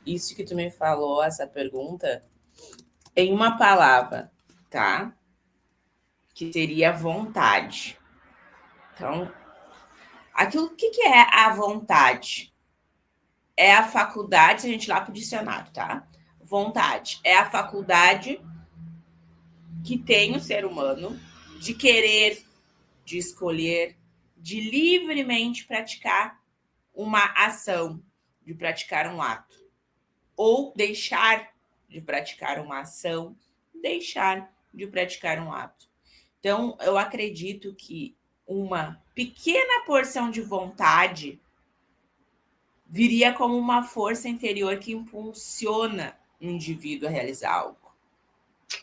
Isso que tu me falou, essa pergunta, em uma palavra, tá? Que seria vontade. Então, aquilo que é a vontade? É a faculdade, se a gente ir lá para o dicionário, tá? Vontade é a faculdade que tem o ser humano de querer, de escolher, de livremente praticar uma ação, de praticar um ato, ou deixar de praticar uma ação, deixar de praticar um ato. Então, eu acredito que uma pequena porção de vontade viria como uma força interior que impulsiona o indivíduo a realizar algo,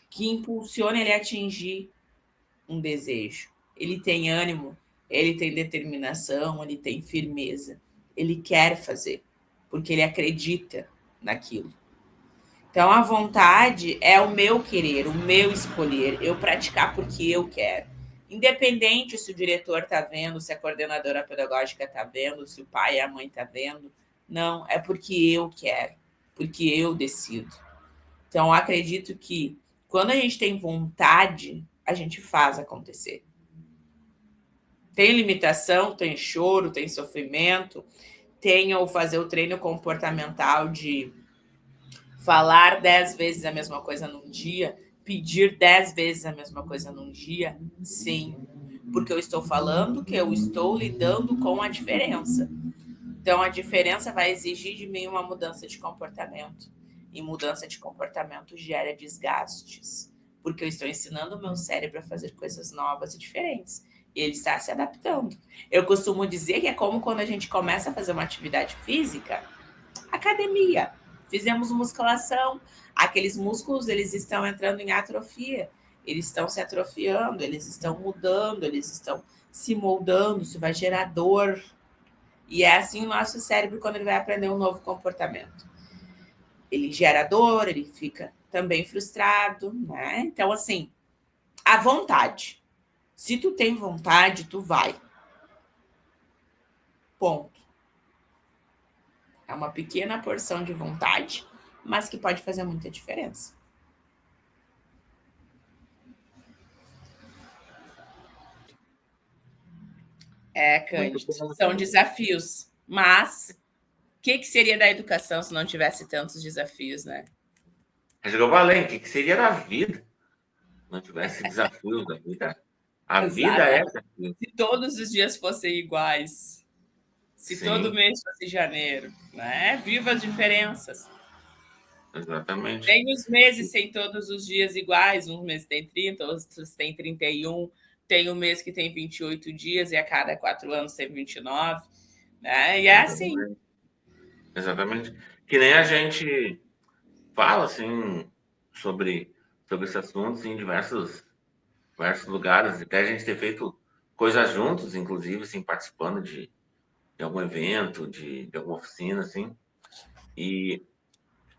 que impulsiona ele a atingir um desejo. Ele tem ânimo, ele tem determinação, ele tem firmeza, ele quer fazer, porque ele acredita naquilo. Então, a vontade é o meu querer, o meu escolher, eu praticar porque eu quero. Independente se o diretor está vendo, se a coordenadora pedagógica está vendo, se o pai e a mãe estão vendo, não, é porque eu quero, porque eu decido. Então, acredito que quando a gente tem vontade, a gente faz acontecer. Tem limitação, tem choro, tem sofrimento, tem ou fazer o treino comportamental de falar 10 vezes a mesma coisa num dia, pedir 10 vezes a mesma coisa num dia, sim. Porque eu estou falando que eu estou lidando com a diferença. Então, a diferença vai exigir de mim uma mudança de comportamento. E mudança de comportamento gera desgastes. Porque eu estou ensinando o meu cérebro a fazer coisas novas e diferentes. E ele está se adaptando. Eu costumo dizer que é como quando a gente começa a fazer uma atividade física, academia. Fizemos musculação, aqueles músculos eles estão entrando em atrofia, eles estão se atrofiando, eles estão mudando, eles estão se moldando, isso vai gerar dor. E é assim o nosso cérebro quando ele vai aprender um novo comportamento. Ele gera dor, ele fica também frustrado, né? Então, assim, a vontade. Se tu tem vontade, tu vai. Ponto. É uma pequena porção de vontade, mas que pode fazer muita diferença. É, Cândido, são desafios. Mas o que seria da educação se não tivesse tantos desafios, né? Acho que eu falei, o que seria da vida se não tivesse desafios da vida? A vida Exato. é desafio. Se todos os dias fossem iguais, se todo Sim, mês fosse janeiro, né? Viva as diferenças. exatamente. Tem os meses sem todos os dias iguais, um mês tem 30, outros tem 31, tem um mês que tem 28 dias e a cada 4 anos tem 29, né? E é assim. Exatamente. Exatamente. Que nem a gente fala assim sobre, sobre esse assunto em diversos lugares, até a gente ter feito coisas juntos, inclusive, assim, participando de algum evento, de alguma oficina, assim. E,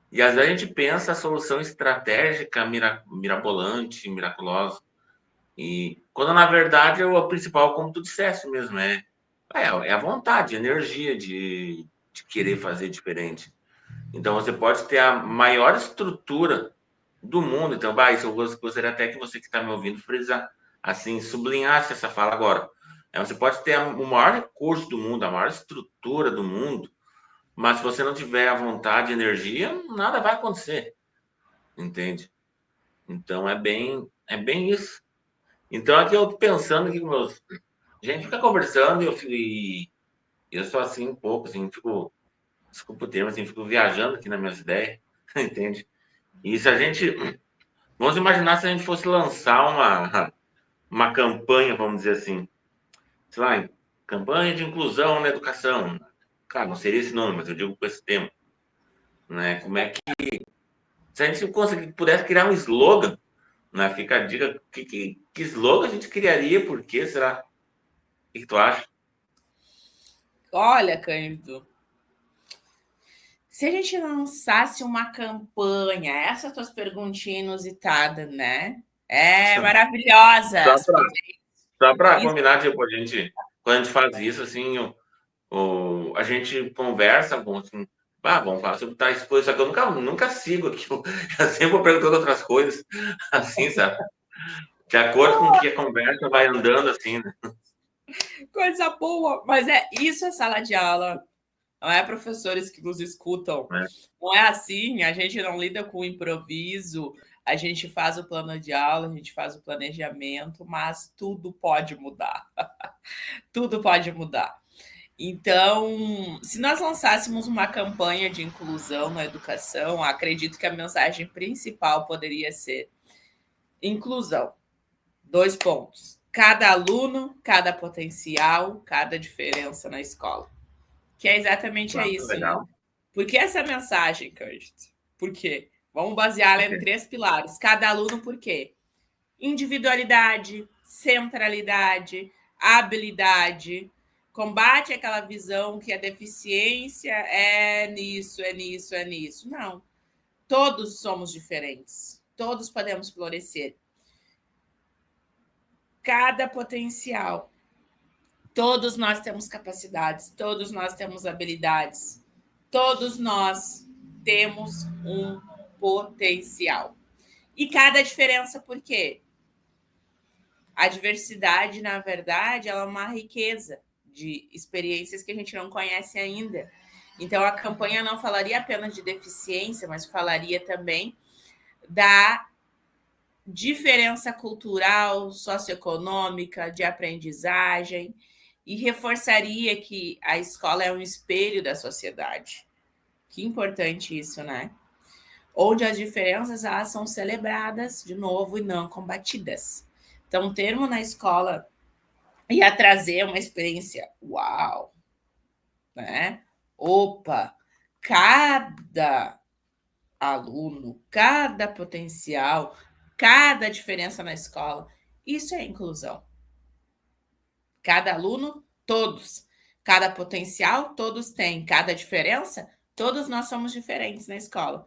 e às vezes a gente pensa a solução estratégica, mirabolante, miraculosa. E quando na verdade o principal, como tu disseste mesmo, é a vontade, a energia de querer fazer diferente. Então você pode ter a maior estrutura do mundo. Então, isso eu gostaria até que você que está me ouvindo frisar, assim, sublinhasse essa fala agora. Você pode ter o maior recurso do mundo, a maior estrutura do mundo, mas se você não tiver a vontade e energia, nada vai acontecer, entende? Então é bem isso. Então aqui eu tô pensando que meus, a gente fica conversando e eu sou assim um pouco, assim, fico, desculpa o termo, assim, fico viajando aqui nas minhas ideias, entende? E se a gente, vamos imaginar se a gente fosse lançar uma campanha, vamos dizer assim, sei lá, campanha de inclusão na educação. Claro, não seria esse nome, mas eu digo com esse tema, né? Como é que, se a gente pudesse criar um slogan, né? Fica a dica, que slogan a gente criaria, por quê, será? O que tu acha? Olha, Cândido, se a gente lançasse uma campanha, essas tuas perguntinhas inusitadas, né? É Só maravilhosas, para porque só para isso combinar, tipo, quando a gente faz isso, assim, a gente conversa, assim, vamos falar sobre tais coisas, só que eu nunca sigo aquilo. Eu sempre vou perguntando outras coisas, assim, sabe? De acordo com que a conversa vai andando, assim, né? Coisa boa! Mas isso é sala de aula. Não é professores que nos escutam. É. Não é assim, a gente não lida com o improviso, a gente faz o plano de aula, a gente faz o planejamento, mas tudo pode mudar. Tudo pode mudar. Então, se nós lançássemos uma campanha de inclusão na educação, acredito que a mensagem principal poderia ser inclusão. 2 pontos. Cada aluno, cada potencial, cada diferença na escola. Que é exatamente isso, né? Legal. Por que essa mensagem, Cândido? Por quê? Vamos baseá-la em 3 pilares. Cada aluno, por quê? Individualidade, centralidade, habilidade. Combate aquela visão que a deficiência é nisso, é nisso, é nisso. Não. Todos somos diferentes. Todos podemos florescer. Cada potencial. Todos nós temos capacidades, todos nós temos habilidades, todos nós temos um potencial. E cada diferença, por quê? A diversidade, na verdade, ela é uma riqueza de experiências que a gente não conhece ainda. Então, a campanha não falaria apenas de deficiência, mas falaria também da diferença cultural, socioeconômica, de aprendizagem, e reforçaria que a escola é um espelho da sociedade. Que importante isso, né? Onde as diferenças elas são celebradas de novo e não combatidas. Então, o termo na escola ia trazer uma experiência uau, né? Opa, cada aluno, cada potencial, cada diferença na escola, isso é inclusão. Cada aluno, todos. Cada potencial, todos têm. Cada diferença, todos nós somos diferentes na escola.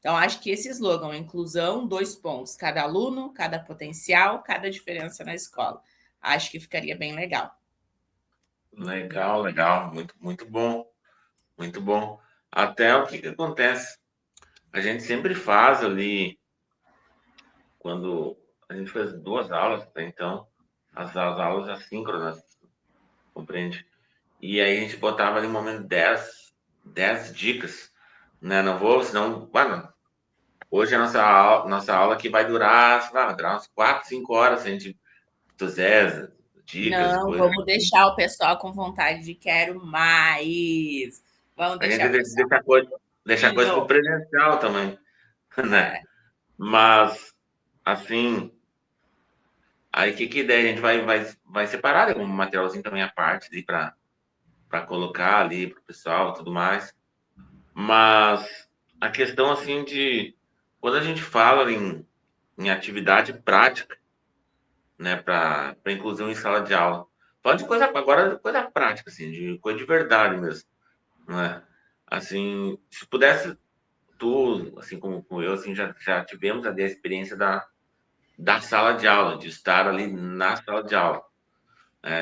Então, acho que esse slogan, inclusão, 2 pontos. Cada aluno, cada potencial, cada diferença na escola. Acho que ficaria bem legal. Legal, legal. Muito, muito bom. Muito bom. Até o que acontece? A gente sempre faz ali, quando a gente fez 2 aulas até então, as aulas assíncronas, compreende? E aí a gente botava ali um momento 10 dicas, né? Não vou, senão, mano, hoje a nossa aula aqui vai durar, sei lá, vai durar umas 4, 5 horas, se a gente fizer dicas e Não, coisas. vamos deixar o pessoal com vontade de quero mais. Vamos A gente deixar o pessoal. deixa coisa pro presencial também, né? É. Mas, assim, aí que ideia? A gente vai separar um materialzinho também à parte ali para colocar ali pro pessoal e tudo mais. Mas a questão, assim, de quando a gente fala em atividade prática, né, para inclusão em sala de aula, fala de coisa, agora de coisa prática, assim, de coisa de verdade mesmo, né? Assim, se pudesse, tu, assim como eu, assim, já tivemos ali a experiência da sala de aula, de estar ali na sala de aula.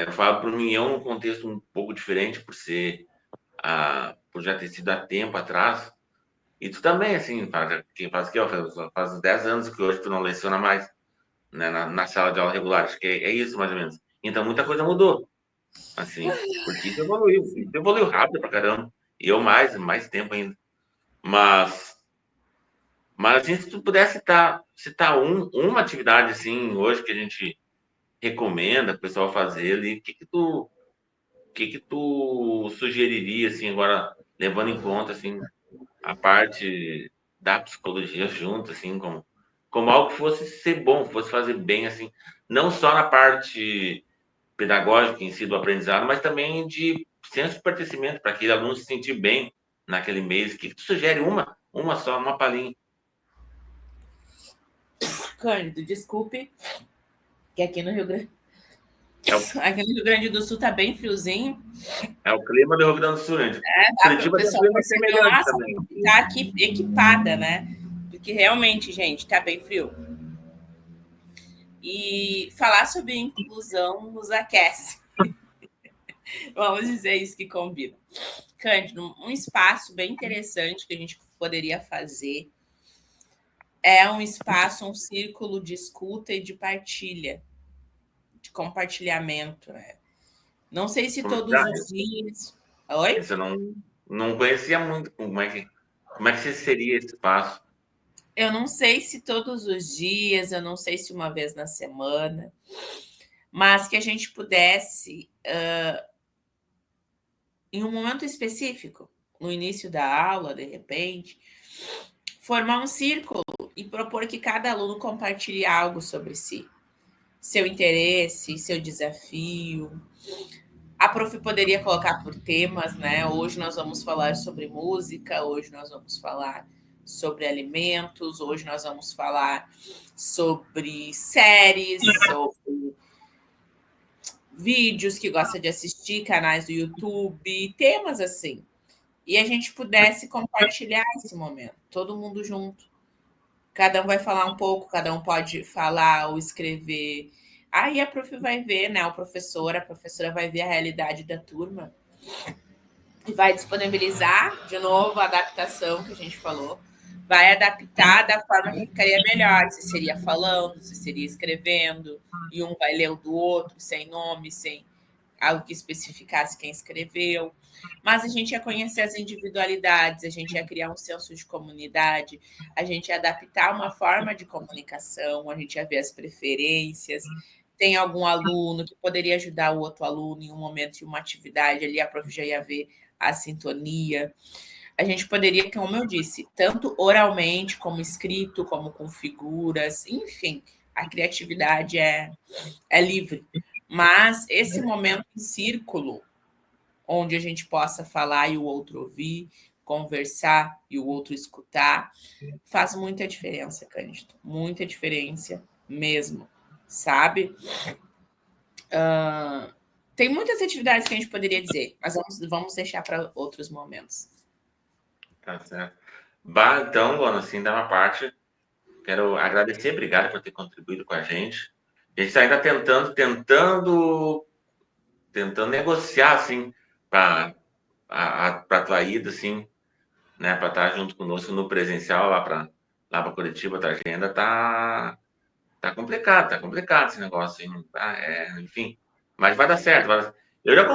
Eu falo por mim, eu num contexto um pouco diferente, por já ter sido há tempo atrás. E tu também, assim, quem faz aqui, ó, faz uns 10 anos que hoje tu não leciona mais, né, na sala de aula regular. Acho que é isso, mais ou menos. Então, muita coisa mudou, assim, porque isso evoluiu rápido pra caramba. E eu mais tempo ainda. Mas, assim, se tu pudesse citar uma atividade, assim, hoje que a gente recomenda o pessoal fazer ali, o que tu sugeriria, assim, agora, levando em conta, assim, a parte da psicologia junto, assim, como algo que fosse ser bom, fosse fazer bem, assim, não só na parte pedagógica em si do aprendizado, mas também de senso de pertencimento, para aquele aluno se sentir bem naquele mês. O que tu sugere? Uma só, uma palhinha. Cândido, desculpe, que aqui no Rio Grande, É o, aqui no Rio Grande do Sul tá bem friozinho. é o clima do Rio Grande do Sul, gente. Dá para o Curitiba tem um pessoal clima perceber, semelhante nossa, também. tá aqui equipada, né? Porque realmente, gente, tá bem frio. E falar sobre inclusão nos aquece. Vamos dizer isso que combina. Cândido, um espaço bem interessante que a gente poderia fazer é um espaço, um círculo de escuta e de partilha, de compartilhamento. Né? Não sei se todos os dias. Oi? Isso eu não conhecia muito. Como é que seria esse espaço? Eu não sei se todos os dias, eu não sei se uma vez na semana, mas que a gente pudesse, em um momento específico, no início da aula, de repente, formar um círculo e propor que cada aluno compartilhe algo sobre si, seu interesse, seu desafio. A prof poderia colocar por temas, né? Hoje nós vamos falar sobre música, hoje nós vamos falar sobre alimentos, hoje nós vamos falar sobre séries, sobre vídeos que gosta de assistir, canais do YouTube, temas assim. E a gente pudesse compartilhar esse momento, todo mundo junto. Cada um vai falar um pouco, cada um pode falar ou escrever. Aí a prof vai ver, né? A professora vai ver a realidade da turma e vai disponibilizar, de novo, a adaptação que a gente falou. Vai adaptar da forma que ficaria melhor, se seria falando, se seria escrevendo, e um vai ler o do outro, sem nome, sem algo que especificasse quem escreveu. Mas a gente ia conhecer as individualidades, a gente ia criar um senso de comunidade, a gente ia adaptar uma forma de comunicação, a gente ia ver as preferências. Tem algum aluno que poderia ajudar o outro aluno em um momento de uma atividade ali, a prof já ia ver a sintonia. A gente poderia, como eu disse, tanto oralmente, como escrito, como com figuras, enfim, a criatividade é livre. Mas esse momento em círculo, onde a gente possa falar e o outro ouvir, conversar e o outro escutar, faz muita diferença, Cândido. Muita diferença mesmo, sabe? Tem muitas atividades que a gente poderia dizer, mas vamos deixar para outros momentos. Tá certo. Bah, então, Luana, assim, da minha parte, quero agradecer, obrigado por ter contribuído com a gente. A gente está ainda tentando negociar, assim, para a tua ida, assim, né, para estar junto conosco no presencial lá para Curitiba, tua agenda tá complicado esse negócio, assim, tá? Enfim, mas vai dar certo. Eu já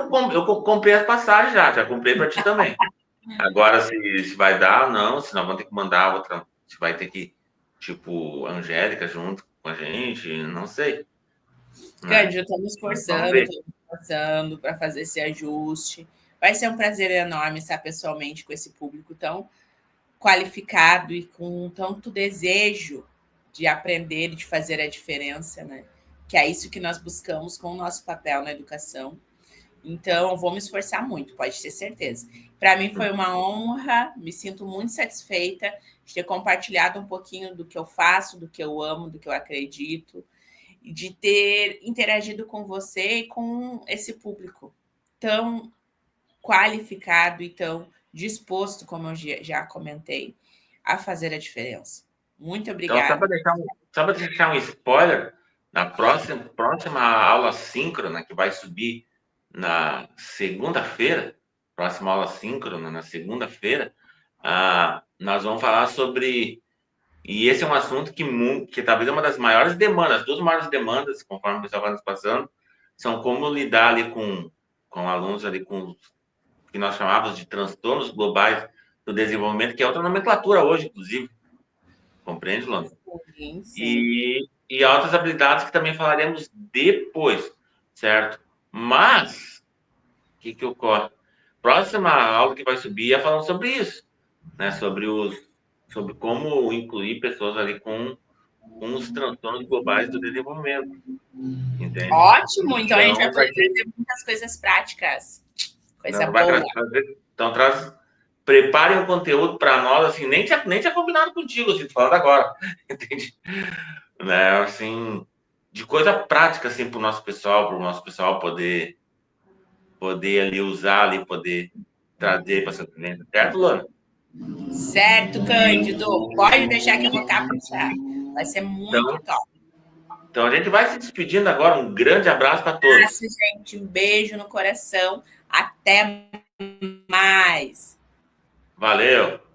comprei as passagens já comprei para ti também. Agora, se vai dar ou não, se nós vamos ter que mandar outra, se vai ter que, tipo, Angélica junto com a gente, não sei. Né? Cândido, estou me Vamos ver. esforçando para fazer esse ajuste. Vai ser um prazer enorme estar pessoalmente com esse público tão qualificado e com tanto desejo de aprender e de fazer a diferença, né? Que é isso que nós buscamos com o nosso papel na educação. Então, vou me esforçar muito, pode ter certeza. Para mim foi uma honra, me sinto muito satisfeita de ter compartilhado um pouquinho do que eu faço, do que eu amo, do que eu acredito, e de ter interagido com você e com esse público tão qualificado e tão disposto, como eu já comentei, a fazer a diferença. Muito Então, obrigada. só para deixar um spoiler, na próxima aula síncrona, que vai subir na segunda-feira, próxima aula síncrona, na segunda-feira, nós vamos falar sobre. E esse é um assunto que talvez é uma das maiores demandas, as duas maiores demandas, conforme o pessoal vai nos passando, são como lidar ali com alunos ali com que nós chamávamos de transtornos globais do desenvolvimento, que é outra nomenclatura hoje, inclusive. Compreende, Lona? Sim, sim. E outras habilidades que também falaremos depois, certo? Mas, o que ocorre? Próxima aula que vai subir é falando sobre isso, né? Sobre como incluir pessoas ali com os transtornos globais do desenvolvimento, entende? Ótimo, então a gente vai Então, vai poder ter, trazer muitas coisas práticas. Coisa não vai boa. trazer, então preparem o conteúdo para nós, assim, nem tinha combinado contigo, assim, falando agora, entende? Né, assim, de coisa prática, assim, para o nosso pessoal poder ali usar, ali, poder trazer para essa cliente, certo, Luana? Certo, Cândido. Pode deixar que eu vou caprichar. Vai ser muito Então, top. Então a gente vai se despedindo agora. Um grande abraço para todos. Gente, um beijo no coração. Até mais. Valeu!